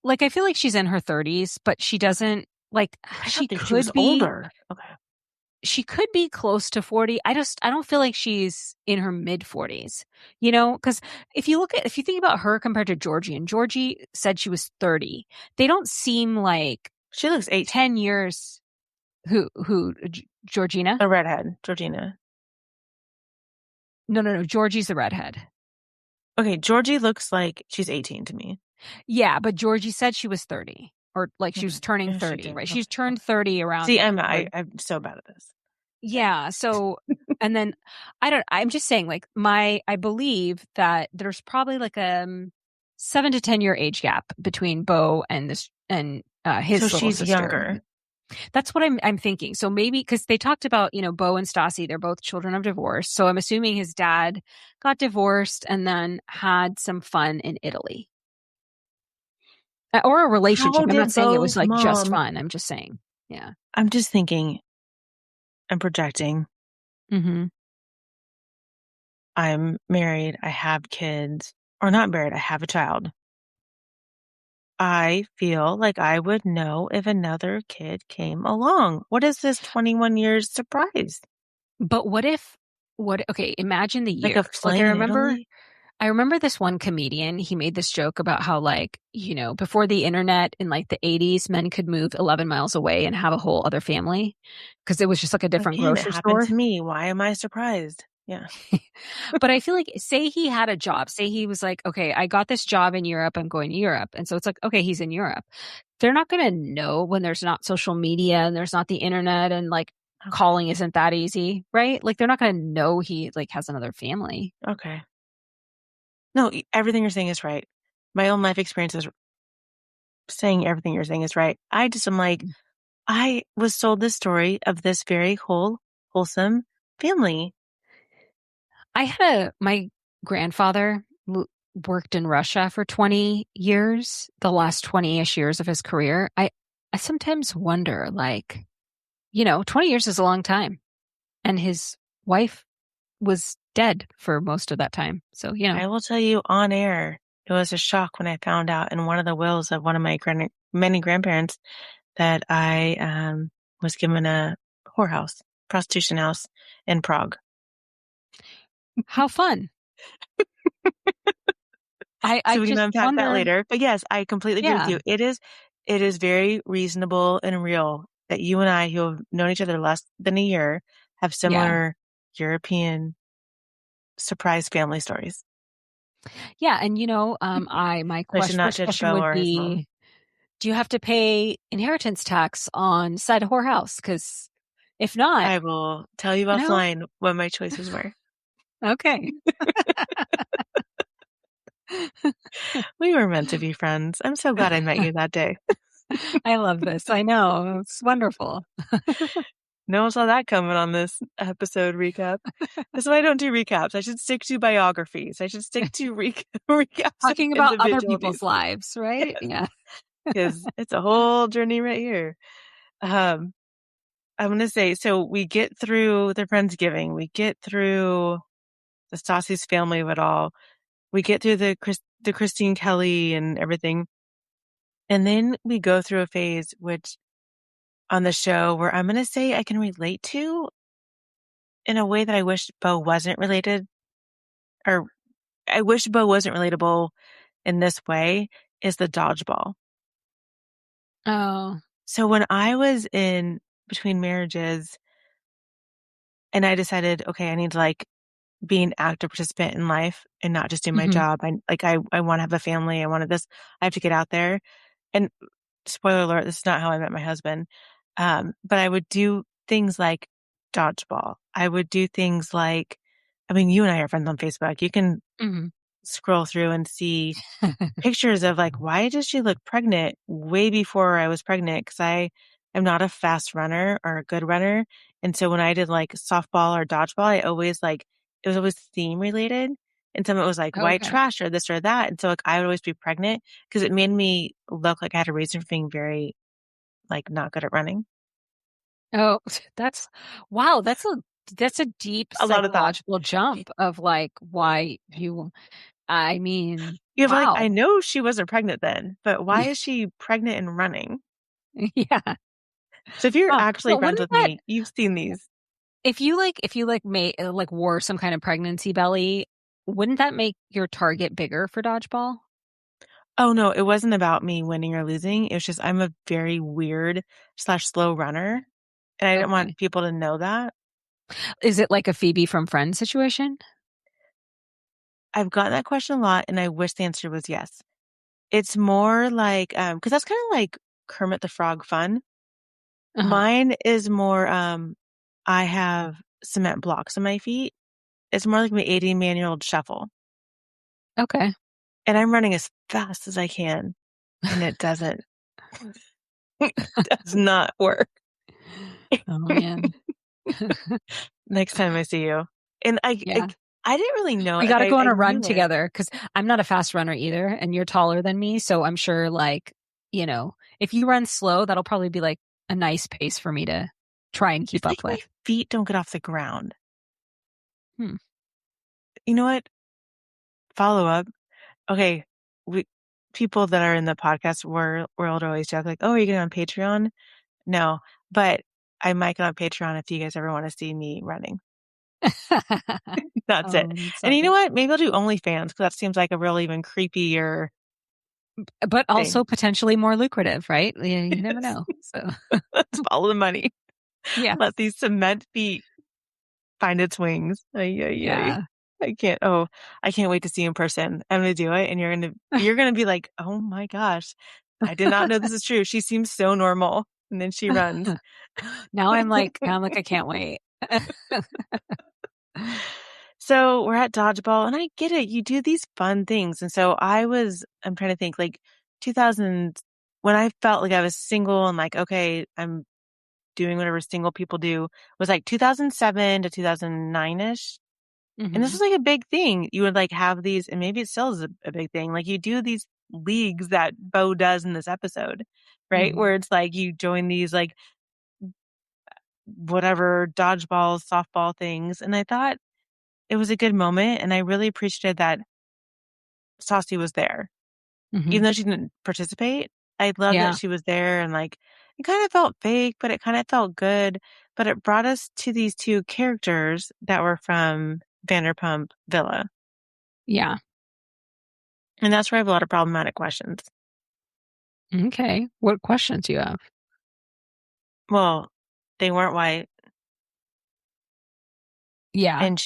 I feel like she's in her 30s, but she doesn't like, I thought that she was older. Okay. she could be close to 40. I don't feel like she's in her mid 40s, because if you think about her compared to Georgie, and Georgie said she was 30, they don't seem like She looks 18. 10 years. Georgina? A redhead, Georgina. No. Georgie's the redhead. Okay, Georgie looks like she's 18 to me. Yeah, but Georgie said she was 30 or like she was turning Yeah, she 30, did. right? Okay. She's turned 30 around See, then. I'm so bad at this. Yeah. So, and then I'm just saying, like, I believe that there's probably like a 7 to 10 year age gap between Beau and his So little she's sister. younger. That's what I'm thinking. So maybe because they talked about, Beau and Stassi, they're both children of divorce. So I'm assuming his dad got divorced and then had some fun in Italy. Or a How relationship. I'm not did saying it was Beau's like just mom? fun. I'm just saying. Yeah. I'm just thinking, I'm projecting. Mm-hmm. I'm married. I have kids. Or not married. I have a child. I feel like I would know if another kid came along. What is this 21 years surprise? But okay, imagine the Like a years. Like fling in Italy? I remember this one comedian, he made this joke about how like, before the internet in like the 80s, men could move 11 miles away and have a whole other family because it was just like a different Again, it grocery happened store. to me. Why am I surprised? Yeah. But I feel like, say he had a job, say he was like, okay, I got this job in Europe, I'm going to Europe. And so it's like, okay, he's in Europe. They're not going to know when there's not social media and there's not the internet and like Okay. calling isn't that easy, right? Like they're not going to know he like has another family. Okay. No, everything you're saying is right. My own life experience is saying everything you're saying is right. I just am like, I was told this story of this very wholesome family. My grandfather worked in Russia for 20 years, the last 20-ish years of his career. I sometimes wonder, like, 20 years is a long time. And his wife was dead for most of that time. So, I will tell you on air, it was a shock when I found out in one of the wills of one of my many grandparents that I was given a prostitution house in Prague. how fun. I So we can just unpack that wonder. later. But yes, I completely agree with Yeah, you. It is very reasonable and real that you and I, who have known each other less than a year, have yeah, similar European surprise family stories. yeah. And, my I should not first judge question Beau would or his mom. be, do you have to pay inheritance tax on side whorehouse? Because if not, I will tell you you know, offline what my choices were. okay. We were meant to be friends. I'm so glad I met you that day. I love this. I know. It's wonderful. No one saw that coming on this episode recap. That's why I don't do recaps. I should stick to biographies. I should stick to recaps of Talking about other individual people's pieces. lives, right? Yes, Yeah. because it's a whole journey right here. Um, I'm going to say, so we get through the Friendsgiving. We get through the Stassi's family of it all. We get through the Christine Kelly and everything. And then we go through a phase, which on the show where I'm going to say I can relate to in a way that I wish Beau wasn't related, or I wish Beau wasn't relatable in this way, is the dodgeball. Oh. So when I was in between marriages and I decided, okay, I need to like be an active participant in life and not just do my Hmm. job. I want to have a family. I wanted this. I have to get out there. And spoiler alert, this is not how I met my husband. But I would do things like dodgeball. I would do things like, I mean, you and I are friends on Facebook. You can Hmm. scroll through and see pictures of like, why does she look pregnant way before I was pregnant? Because I am not a fast runner or a good runner. And so when I did like softball or dodgeball, it was always theme related. And some of it was like white Okay. trash or this or that. And so like I would always be pregnant because it made me look like I had a reason for being very like not good at running. Oh, wow. That's a deep A lot of thought. psychological jump of like why I mean, You have like, I wow. know she wasn't pregnant then, but why is she pregnant and running? Yeah. So if you're Wow. actually But friends wouldn't with that, me, you've seen these. if you like made like wore some kind of pregnancy belly, wouldn't that make your target bigger for dodgeball? Oh no, it wasn't about me winning or losing. It was just I'm a very weird slash slow runner. And I didn't Okay. want people to know that. Is it like a Phoebe from Friends situation? I've gotten that question a lot and I wish the answer was yes. It's more like because that's kind of like Kermit the Frog fun. Uh-huh. Mine is more I have cement blocks on my feet. It's more like my 80-man-year-old shuffle. Okay. And I'm running as fast as I can and it doesn't. Does not work. Oh man. Next time I see you. And I didn't really know. We Like got to go on I a run knew it. together because I'm not a fast runner either, and you're taller than me. So I'm sure, like, if you run slow, that'll probably be like a nice pace for me to try and keep It's like up my with. feet don't get off the ground. Hmm. You know what? Follow up. Okay. We people that are in the podcast world always joke like, "Oh, are you getting on Patreon?" No, but I might get on Patreon if you guys ever want to see me running. That's it. Oh, that's And you know funny. what? Maybe I'll do OnlyFans because that seems like a real even creepier But also thing. potentially more lucrative, right? You never know. So, Let's follow the money. yeah. Let these cement feet find its wings. Ay, ay, ay. Yeah. I can't wait to see you in person. I'm gonna do it, and you're gonna be like, oh my gosh, I did not know this is true. She seems so normal, and then she runs. Now I'm like, I can't wait. So we're at dodgeball, and I get it. You do these fun things, and so I'm trying to think like 2000 when I felt like I was single and like, okay, I'm doing whatever single people do was like 2007 to 2009 ish. And this Hmm. was like a big thing. You would like have these, and maybe it still is a big thing. Like you do these leagues that Beau does in this episode, right? Hmm. Where it's like you join these like whatever dodgeball, softball things. And I thought it was a good moment. And I really appreciated that Stassi was there. Hmm. Even though she didn't participate, I love that Yeah. she was there and like it kind of felt fake, but it kind of felt good. But it brought us to these two characters that were from Vanderpump Villa. Yeah. And that's where I have a lot of problematic questions. Okay. What questions do you have? Well, they weren't white. Yeah. And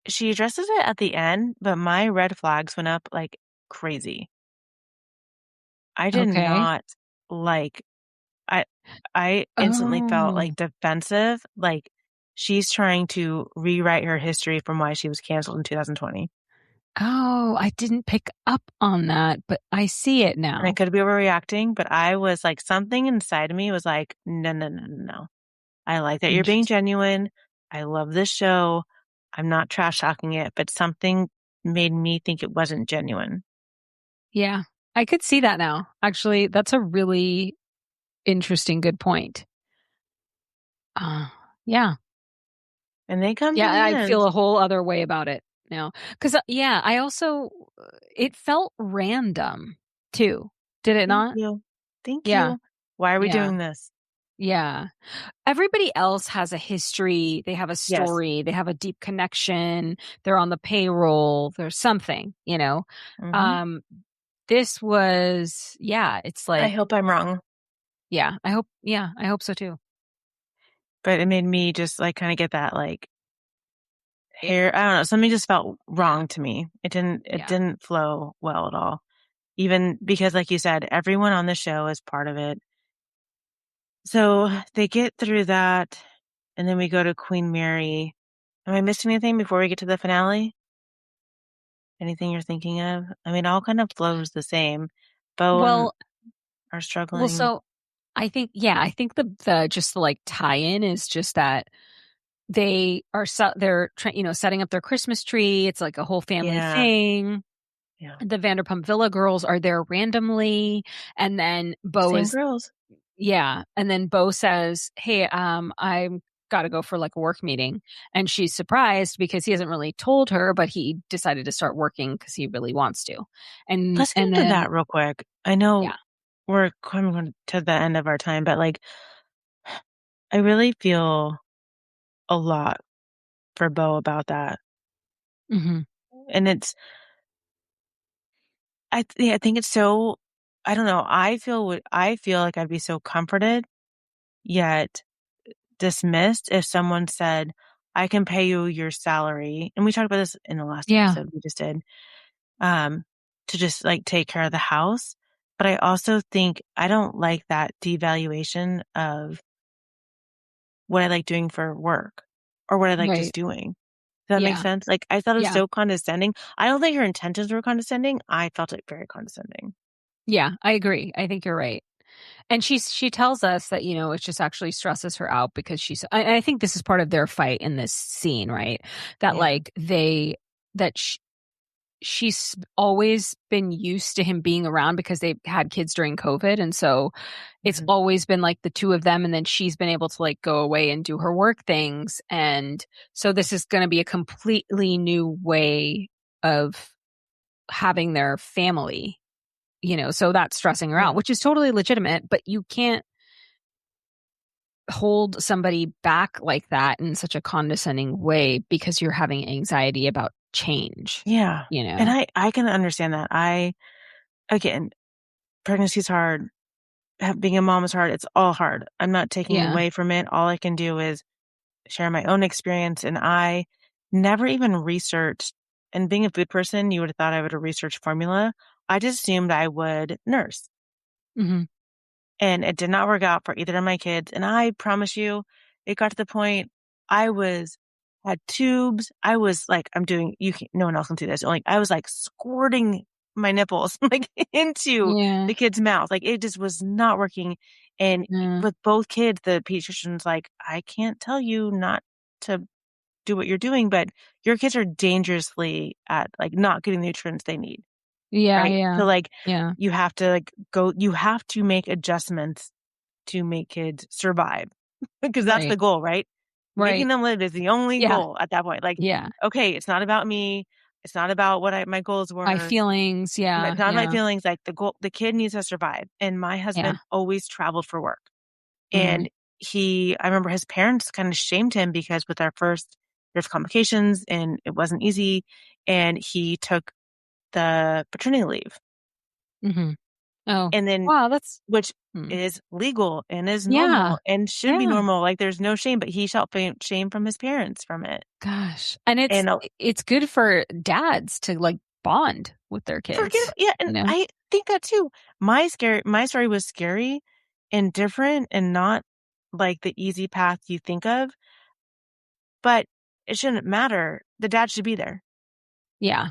she addresses it at the end, but my red flags went up like crazy. I did Okay. not like I I instantly felt Oh. like defensive, like she's trying to rewrite her history from why she was canceled in 2020. Oh, I didn't pick up on that, but I see it And I now. could be overreacting, but I was like something inside of me was like, no, no, no, no, no. I like that you're being Interesting. genuine. I love this show. I'm not trash talking it, but something made me think it wasn't genuine. Yeah. I could see that now. Actually, that's a really interesting, good point. Uh, yeah. And they come to Yeah, the I end. feel a whole other way about it now. Because, yeah, I also, it felt random too. Did it Thank not? you. Thank Yeah. you. Why are we Yeah. doing this? Yeah. Everybody else has a history. They have a Yes. story. They have a deep connection. They're on the payroll. There's something. Hmm. Um, this was, yeah, it's I like, hope I'm wrong, yeah, I hope so too. but it made me just like kind of get that like hair. I don't know. Something just felt Yeah. wrong to me. It Yeah. didn't flow well at all. Even because, like you said, everyone on the show is part of it. So they get through that, and then we go to Queen Mary. Am I missing anything before we get to the finale? Anything you're thinking of? I mean, all kind of flows the same. Beau and Well, are well, struggling. so I think the just the like tie-in is just that they're setting up their Christmas tree. It's like a whole family Yeah, thing. yeah. The Vanderpump Villa girls are there randomly, and then Same girls. Beau says, "Hey, I'm got to go for like a work meeting," and she's surprised because he hasn't really told her, but he decided to start working because he really wants to, and Let's get and into then that real quick. I know yeah, we're coming to the end of our time, but like, I really feel a lot for Beau about that. hmm And I think it's so, I don't know. I feel like I'd be so comforted yet dismissed if someone said, I can pay you your salary. And we talked about this in the last yeah, episode we just did, um, to just like take care of the house. But I also think I don't like that devaluation of what I like doing for work or what I like just right, doing. Does that make yeah, sense? Like I thought it was yeah. so condescending. I don't think her intentions were condescending. I felt it very condescending. Yeah, I agree. I think you're right. And she tells us that, it just actually stresses her out because I think this is part of their fight in this scene, right? That Yeah. like that she's always been used to him being around because they had kids during COVID. And so it's Mhm. always been like the two of them. And then she's been able to like go away and do her work things. And so this is going to be a completely new way of having their family, so that's stressing her out, Yeah. which is totally legitimate, but you can't hold somebody back like that in such a condescending way because you're having anxiety about change, Yeah. And I can understand that. Again, pregnancy's hard. Being a mom is hard. It's all hard. I'm not taking Yeah. away from it. All I can do is share my own experience. And I never even researched, and being a food person, you would have thought I would have researched formula. I just assumed I would nurse. Mm-hmm. And it did not work out for either of my kids. And I promise you, it got to the point I had tubes. I was like, no one else can do this. Like, I was like squirting my nipples like into Yeah. the kid's mouth. Like, it just was not working. And Yeah. with both kids, the pediatrician's like, I can't tell you not to do what you're doing, but your kids are dangerously at like not getting the nutrients they need. Yeah. Right. Yeah. So like Yeah. you have to you have to make adjustments to make kids survive because that's the Right. goal, right? Making Right. them live is the only Yeah. goal at that point. Like, Yeah. okay, it's not about me. It's not about what my goals My were. feelings. It's Yeah. not my Yeah. feelings. Like the kid needs to survive. And my Yeah. husband always traveled for work. Mm-hmm. And I remember his parents kind of shamed him because with there's complications and it wasn't easy. And he took the paternity leave. Mm-hmm. Oh, And then, wow. which Hmm. is legal and is Yeah. normal and should be Yeah. normal. Like there's no shame, but he felt shame from his parents from it. Gosh. And And it's good for dads to like bond with their kids, yeah, you and know? I think that too. My story was scary and different and not like the easy path you think of, but it shouldn't matter. The dad should be there. Yeah.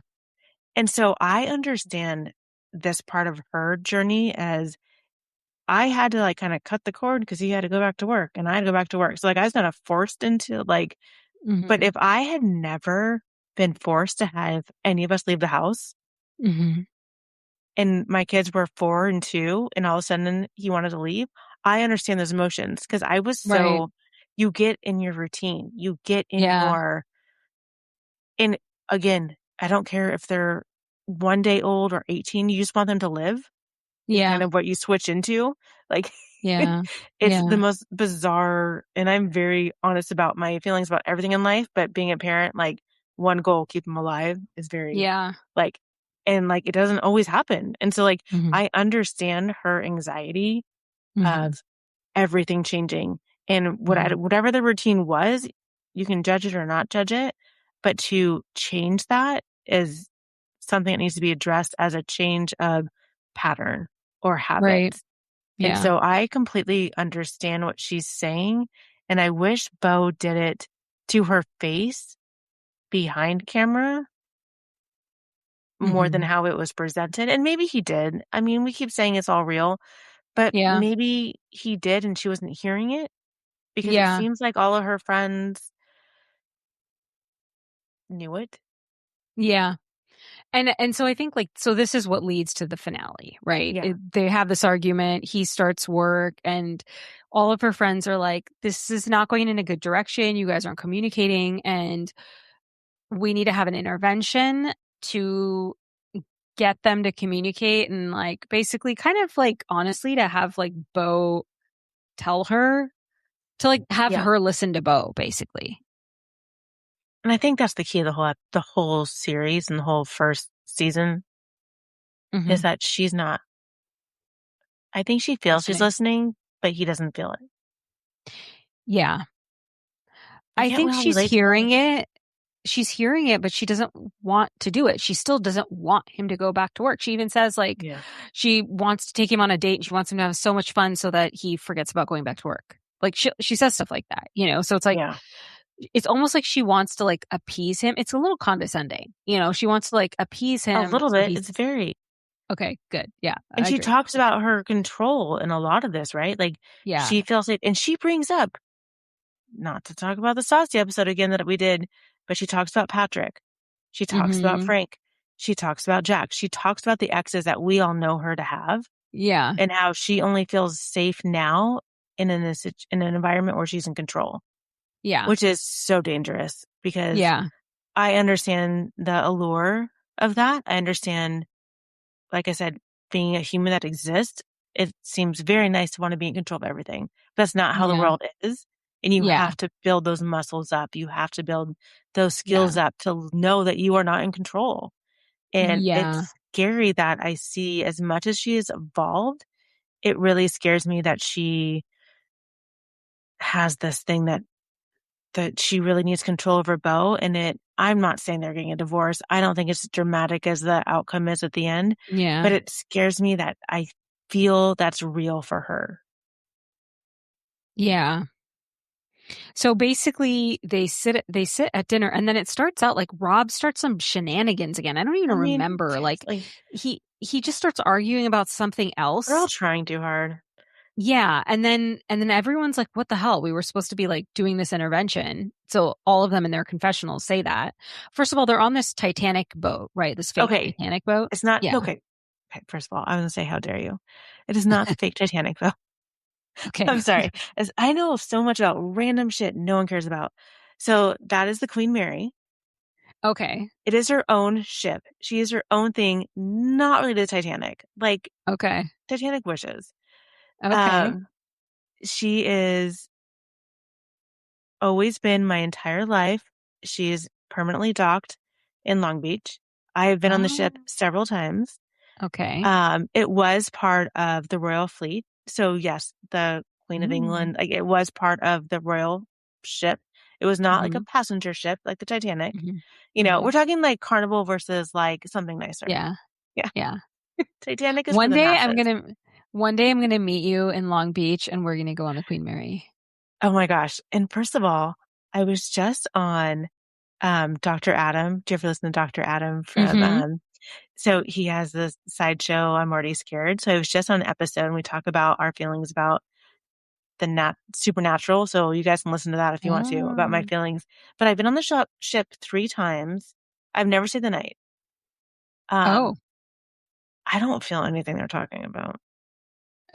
And so I understand this part of her journey as I had to like kind of cut the cord because he had to go back to work and I had to go back to work. So like I was kind of forced into like, but Mm-hmm. if I had never been forced to have any of us leave the house Mm-hmm. and my kids were 4 and 2 and all of a sudden he wanted to leave, I understand those emotions because I was Right. you get in your routine, you get in Yeah. and again, I don't care if they're 1 day old or 18, you just want them to live. Is kind Yeah. of what you switch into. Like, Yeah. it's the Yeah. most bizarre, and I'm very honest about my feelings about everything in life, but being a parent, like, one goal, keep them alive, is very, Yeah. like, and like, it doesn't always happen. And so, like, Mm-hmm. I understand her anxiety Mm-hmm. of everything changing. And Mm-hmm. whatever the routine was, you can judge it or not judge it, but to change that is something that needs to be addressed as a change of pattern or Right. habits. And Yeah. so I completely understand what she's saying. And I wish Beau did it to her face behind camera more than Mm-hmm. how it was presented. And maybe he did. I mean, we keep saying it's all real, but Yeah. maybe he did and she wasn't hearing it because it Yeah. seems like all of her friends knew it. Yeah. And so I think so this is what leads to the finale, right? Yeah. They have this argument, he starts work and all of her friends are like, this is not going in a good direction. You guys aren't communicating and we need to have an intervention to get them to communicate and like basically kind of like honestly to have like Beau tell her to like have Yeah. her listen to Beau basically. And I think that's the key of the whole series and the whole first season Mm-hmm. is that she's not, I think she feels she's Listening. listening, but he doesn't feel it. Yeah. And I can't we think all relate to that? she's hearing it, but she doesn't want to do it. She still doesn't want him to go back to work. She even says like Yeah. she wants to take him on a date and she wants him to have so much fun so that he forgets about going back to work. Like she says stuff like that, So it's like Yeah. it's almost like she wants to like appease him. It's a little condescending, She wants to like appease A him little so bit. he's It's very. Okay, good. Yeah, And I she agree. talks about her control in a lot of this, right? Like Yeah. she feels it, and she brings up, not to talk about the Stassi episode again that we did, but she talks about Patrick. She talks about Mm-hmm. Frank. She talks about Jack. She talks about the exes that we all know her to have, Yeah. and how she only feels safe now in an environment where she's in control, Yeah. which is so dangerous because Yeah. I understand the allure of that. I understand, like I said, being a human that exists, it seems very nice to want to be in control of everything. That's not how the Yeah. world is. And you Yeah. have to build those muscles up. You have to build those skills Yeah. up to know that you are not in control. And Yeah. it's scary that I see, as much as she has evolved, it really scares me that she has this thing that she really needs control over Beau. And I'm not saying they're getting a divorce. I don't think it's as dramatic as the outcome is at the end, Yeah. but it scares me that I feel that's real for her. Yeah. So basically they sit at dinner and then it starts out like Rob starts some shenanigans again. I don't even I mean, who remember. cares? Like Like, he just starts arguing about something they're all else. trying too hard. Yeah, and then everyone's like, "What the hell? We were supposed to be like doing this intervention." So all of them in their confessionals say that. First of all, they're on this Titanic boat, right? This fake Okay. Titanic boat. It's not, Yeah. okay. Okay. First of all, I was going to say, how dare you? It is not the fake Titanic, though. Okay. I'm sorry. As I know so much about random shit no one cares about. So that is the Queen Mary. Okay. It is her own ship. She is her own thing, not related to Titanic. Like Okay. Titanic wishes. Okay. Um, she is always been my entire life. She is permanently docked in Long Beach. I have been on the Oh, ship several times. okay. It was part of the Royal Fleet. So yes, the Queen of Mm. England, like it was part of the royal ship. It was not like a Mhm. passenger ship like the Titanic. Mhm. You know, we're Mhm. talking like Carnival versus like something nicer. Yeah. Yeah. Yeah. Titanic is for One the day I'm masses. gonna one day I'm gonna meet you in Long Beach and we're gonna go on the Queen Mary. Oh my gosh. And first of all, I was just on Dr. Adam. Do you ever listen to Dr. Adam from Mm-hmm. so he has this sideshow, I'm Already Scared. So I was just on an episode and we talk about our feelings about the supernatural. So you guys can listen to that if you want to, about my Oh. feelings. But I've been on the ship 3 times. I've never stayed the night. Oh, Um, I don't feel anything they're talking about.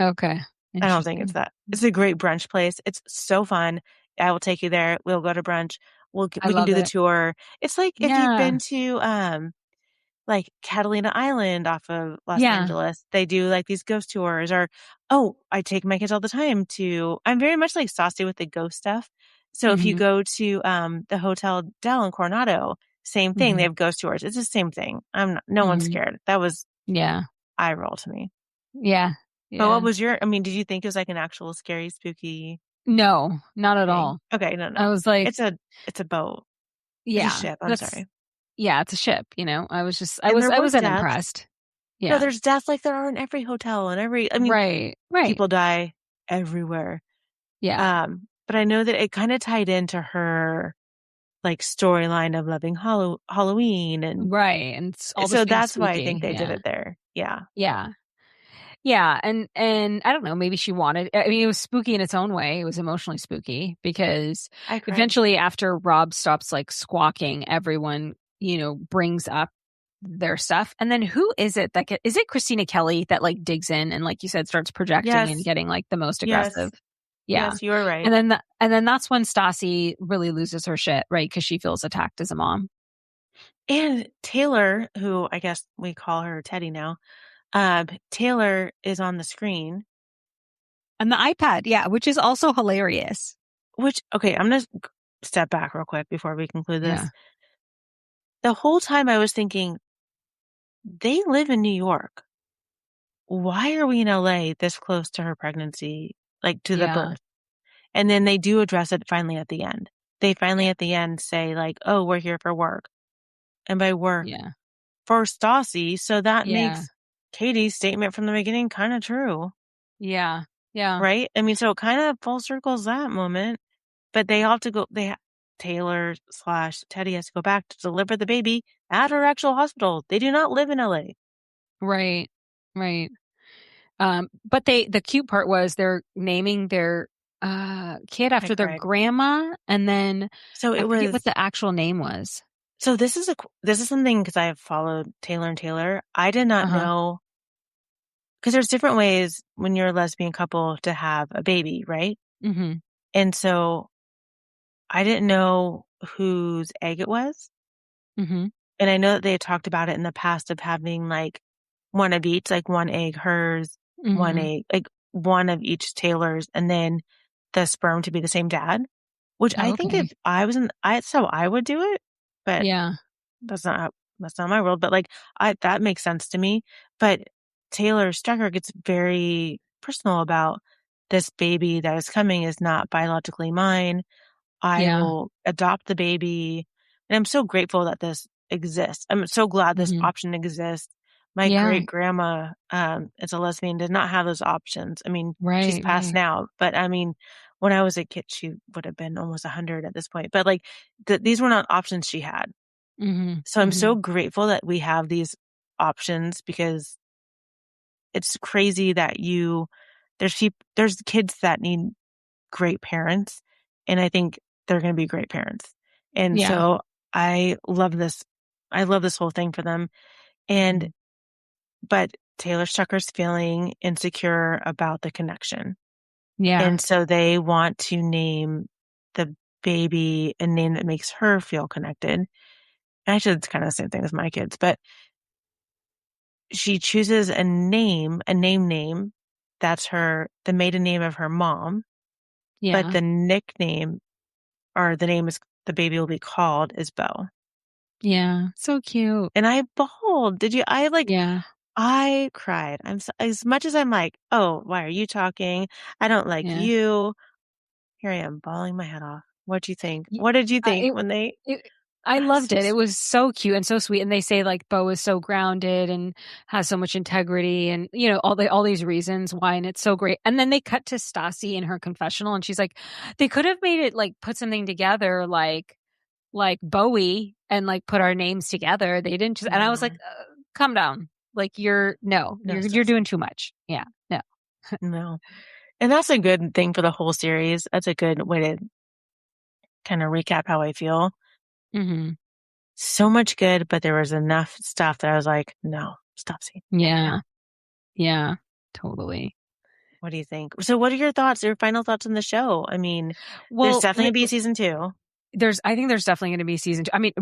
okay. I don't think it's Interesting. that. It's a great brunch place. It's so fun. I will take you there. We'll go to brunch. I We can love do the it. tour. It's like if you've Yeah. been to like Catalina Island off of Los Yeah. Angeles. They do like these ghost tours, or, oh, I take my kids all the time to, I'm very much like Saucy with the ghost stuff. So if you Mhm. go to the Hotel Del in Coronado, same thing. They Mhm. have ghost tours. It's the same thing. No one's Mhm. scared. That was Yeah. eye roll to me. Yeah. But what Yeah. was I mean, did you think it was like an actual scary, spooky No, not at thing? all. Okay, no, I no. was like, It's a boat. It's a yeah, ship. I'm that's sorry. yeah, it's a ship, you know. I was just I And was there I were was deaths. unimpressed. No, Yeah. there's deaths like there are in every hotel and I mean, Right. Right. people die everywhere. Yeah. But I know that it kind of tied into her like storyline of loving Halloween. And Right. And all this so being that's why I think spooky. they did Yeah. it there. Yeah. Yeah. Yeah, and I don't know, maybe she wanted I mean, it was spooky in its own way. It was emotionally spooky because I cried. eventually after Rob stops like squawking, everyone, brings up their stuff. And then who is it is it Kristina Kelly that like digs in and like you said starts projecting and Yes. getting like the most aggressive? Yes. Yeah. Yes, you are right. And then that's when Stassi really loses her shit, right? Because she feels attacked as a mom. And Taylor, who I guess we call her Teddy now, Taylor is on the screen, And the iPad, yeah, which is also hilarious. which, okay, I'm going to step back real quick before we conclude Yeah. this. The whole time I was thinking, they live in New York. Why are we in LA this close to her pregnancy, like to the Yeah. birth? And then they do address it finally at the end. They finally Yeah. at the end say like, oh, we're here for work. And by work, Yeah. for Stassi. So that Yeah. makes Katie's statement from the beginning kind of true, Yeah. Yeah. right? I mean, so it kind of full circles that moment, but they all have to go, Taylor slash Teddy has to go back to deliver the baby at her actual hospital. They do not live in LA. Right. Right. But the cute part was they're naming their kid I after their cried. grandma, and then So I it forget what was, the actual name was. so this is something because I have followed Taylor and Taylor. I did not Uh-huh. know, because there's different ways when you're a lesbian couple to have a baby, right? Mm-hmm. And so I didn't know whose egg it was. Mm-hmm. And I know that they had talked about it in the past of having like one of each, like one egg hers, one Mm-hmm. egg, like one of each Taylor's, and then the sperm to be the same dad, which I Oh, think if okay. I was in, that's how I would do it, but Yeah. that's not how, that's not my world. But like, that makes sense to me. But Taylor Strucker gets very personal about this baby that is coming is not biologically mine. I Yeah. will adopt the baby. And I'm so grateful that this exists. I'm so glad this Mm-hmm. option exists. My Yeah. great grandma, is a lesbian, did not have those options. I mean, she's Right. passed Right. now, but I mean, when I was a kid, she would have been almost 100 at this point. But like, these were not options she had. Mm-hmm. So I'm Mm-hmm. so grateful that we have these options, because it's crazy that there's kids that need great parents, and I think they're going to be great parents. And Yeah. so I love this. I love this whole thing for them. And, Mm-hmm. but Taylor Strucker's feeling insecure about the connection. Yeah. And so they want to name the baby a name that makes her feel connected. Actually, it's kind of the same thing as my kids, but she chooses a name that's the maiden name of her mom, but Yeah. the nickname, or the name is the baby will be called, is Beau. Yeah. So cute. And I bawled. Did you? Yeah. I cried. As much as I'm like, oh, why are you talking? I don't like Yeah. you. Here I am bawling my head off. What do you think? Y- What did you think it, when they, I loved so it. It sweet. was so cute and so sweet. And they say like Beau is so grounded and has so much integrity and all these reasons why, and it's so great. And then they cut to Stassi in her confessional and she's like, they could have made it like put something together like Bowie and like put our names together. They didn't just, and I was like, No, calm down. Like you're no, no, you're Stassi. doing too much. Yeah. No. No. And that's a good thing for the whole series. That's a good way to kind of recap how I feel. Hmm. So much good, but there was enough stuff that I was like, no, Stassi. No. Yeah. Yeah. Totally. What do you think? So what are your final thoughts on the show? I mean, there's Well, definitely going to be a season 2 I think there's definitely going to be season 2. I mean,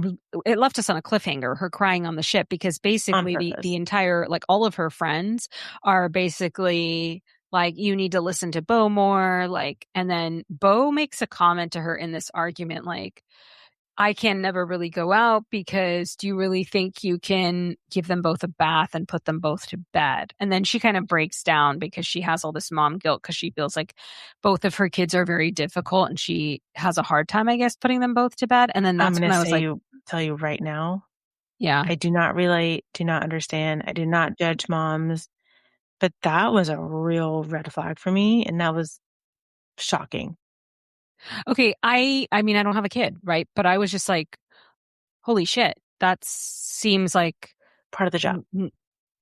it left us on a cliffhanger, her crying on the ship, because on basically the purpose. entire, like all of her friends are basically like, you need to listen to Beau more. Like, and then Beau makes a comment to her in this argument, like, I can never really go out because do you really think you can give them both a bath and put them both to bed? And then she kind of breaks down because she has all this mom guilt because she feels like both of her kids are very difficult and she has a hard time, I guess, putting them both to bed. And then I'm that's going when to I was like, tell you right now, yeah. I do not relate, do not understand. I do not judge moms, but that was a real red flag for me. And that was shocking. Okay, I mean, I don't have a kid, right? But I was just like, holy shit, that seems like Part of the job.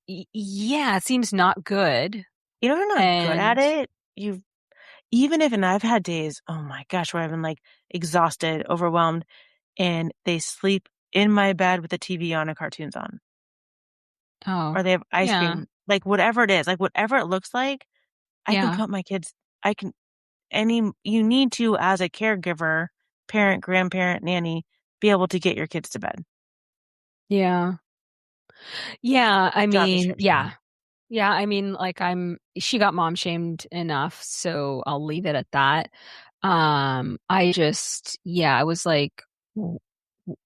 yeah, it seems not good. You know, you're not good at And it. And I've had days, oh my gosh, where I've been like exhausted, overwhelmed, and they sleep in my bed with the TV on and cartoons on, oh, or they have ice yeah. cream, like whatever it is, like whatever it looks like, I can Yeah. put my kids, I can, you need to, as a caregiver, parent, grandparent, nanny, be able to get your kids to bed. Yeah. Yeah, I Job mean, yeah. description. Yeah, I mean, like she got mom shamed enough, so I'll leave it at that. I just, yeah, I was like,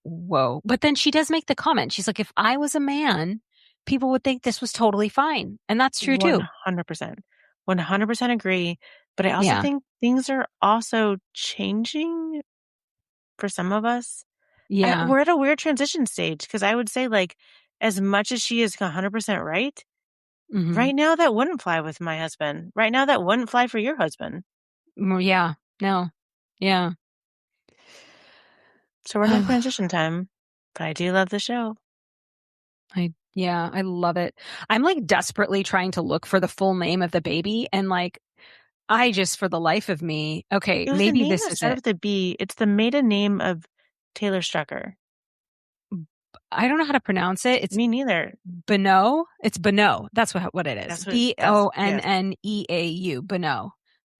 whoa. But then she does make the comment. She's like, if I was a man, people would think this was totally fine. And that's true too. 100%. 100% agree. But I also Yeah. think things are also changing for some of us. Yeah. We're at a weird transition stage, because I would say, like, as much as she is 100% Hmm. right now, that wouldn't fly with my husband. Right now, that wouldn't fly for your husband. Yeah. No. Yeah. So we're in a transition time. But I do love the show. I Yeah, I love it. I'm like desperately trying to look for the full name of the baby, and like I just, for the life of me, okay, It was a maybe name this that is started it. with a B. It's the maiden name of Taylor Strucker. I don't know how to pronounce it. It's Me neither. Beau. It's Beau. That's what it is. Yes. Bonneau. Beau.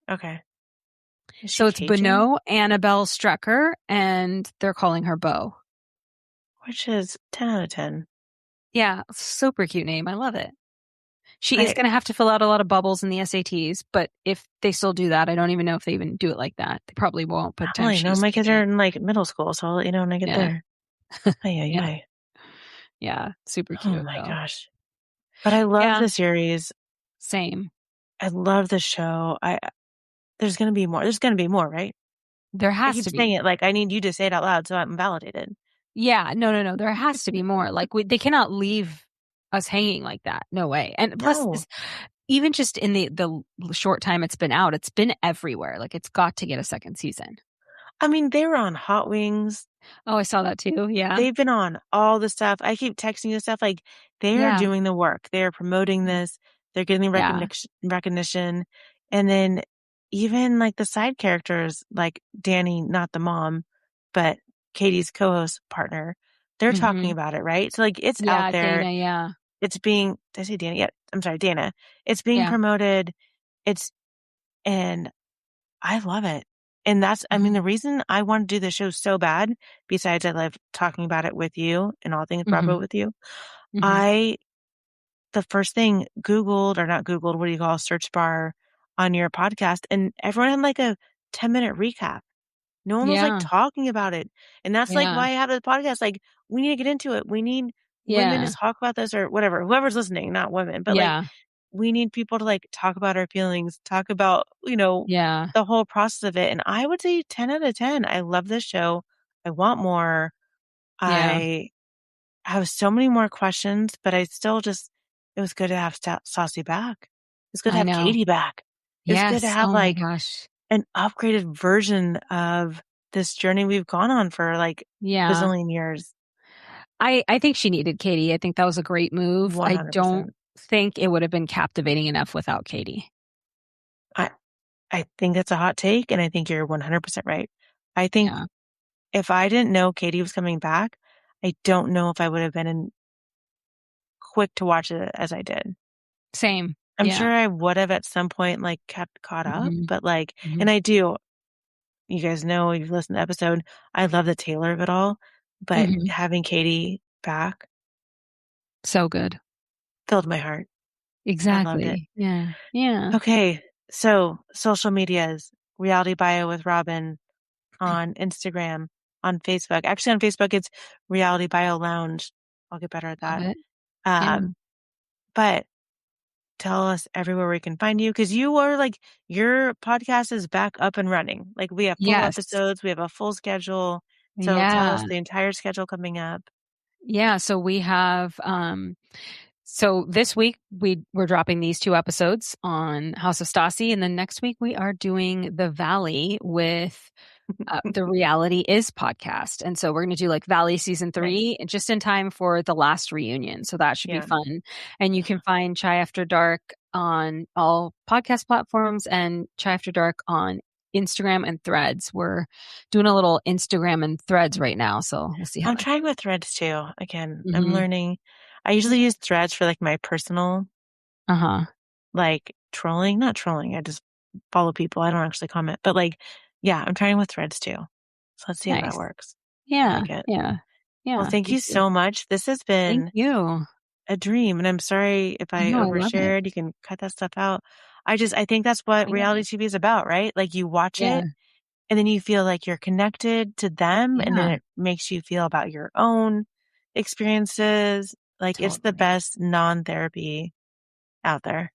Okay. Is she So it's Cajun? Beau Annabelle Strecker, and they're calling her Beau. Which is 10 out of 10. Yeah, super cute name. I love it. She is going to have to fill out a lot of bubbles in the SATs, but if they still do that, I don't even know if they even do it like that. They probably won't. But No, my kids are in like middle school, so I'll let you know when I get there. Yeah. Yeah. Super cute. Oh my gosh. But I love the series. Same. I love the show. There's going to be more. There's going to be more, right? There has I keep to saying be. it like I need you to say it out loud so I'm validated. Yeah. No. There has to be more. Like they cannot leave us hanging like that. No way. And plus, even just in the short time it's been out, it's been everywhere. Like it's got to get a second season. I mean, they were on Hot Wings. Oh, I saw that too. Yeah. They've been on all the stuff. I keep texting you stuff like they are doing the work. They are promoting this. They're getting the recognition. And then even like the side characters, like Danny, not the mom, but Katie's co-host partner, they're talking about it, right? So like it's out there. Dana, yeah. It's being, did I say Dana? Yeah, I'm sorry, Dana. It's being promoted. And I love it. And that's, I mean, the reason I want to do the show so bad, besides I love talking about it with you and all things Bravo with you, the first thing Googled, or not Googled, what do you call search bar on your podcast? And everyone had like a 10-minute recap. No one was like talking about it. And that's like why I have the podcast. Like, we need to get into it. We need women to talk about this or whatever, whoever's listening, not women, but like, we need people to like talk about our feelings, talk about, the whole process of it. And I would say 10 out of 10. I love this show. I want more. I have so many more questions, but I still it was good to have Stassi back. It's good to have Katie back. It's good to have an upgraded version of this journey we've gone on for like bazillion years. I think she needed Katie. I think that was a great move. 100%. I don't think it would have been captivating enough without Katie. I think that's a hot take, and I think you're 100% right. I think if I didn't know Katie was coming back, I don't know if I would have been quick to watch it as I did. Same. I'm sure I would have at some point like kept caught up, but like, and I do. You guys know, you've listened to the episode. I love the Taylor of it all, but having Katie back, so good, filled my heart. Exactly. I loved it. Yeah. Okay. So social medias, Reality Bio with Robyn on Instagram, on Facebook. Actually, on Facebook, it's Reality Bio Lounge. I'll get better at that. But tell us everywhere we can find you, because you are like, your podcast is back up and running. Like, we have full episodes, we have a full schedule. So tell us the entire schedule coming up. Yeah. So we have, so this week we're dropping these 2 episodes on House of Stassi, and then next week we are doing The Valley with the Reality Is podcast. And so we're going to do like Valley season 3 just in time for the last reunion. So that should be fun. And you can find Chai After Dark on all podcast platforms and Chai After Dark on Instagram and Threads. We're doing a little Instagram and Threads right now. So we'll see how I'm trying with Threads too. Again, I'm learning. I usually use Threads for like my personal, like not trolling. I just follow people. I don't actually comment, but like, I'm trying with Threads too. So let's see how that works. Yeah. Like Yeah. Well, thank you so much. This has been a dream, and I'm sorry if I overshared. You can cut that stuff out. I think that's what reality TV is about, right? Like, you watch it and then you feel like you're connected to them, and then it makes you feel about your own experiences. Like, it's the best non-therapy out there.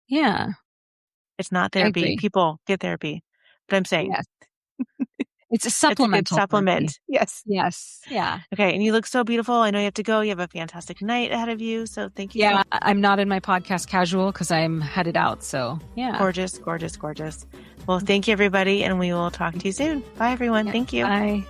Yeah. It's not therapy. People get therapy. But I'm saying it's a supplemental. It's a good supplement. Therapy. Yes. Yeah. Okay. And you look so beautiful. I know you have to go. You have a fantastic night ahead of you. So thank you. Yeah. I'm not in my podcast casual because I'm headed out. So Gorgeous. Well, thank you, everybody. And we will talk to you soon. Bye, everyone. Thank you. Bye.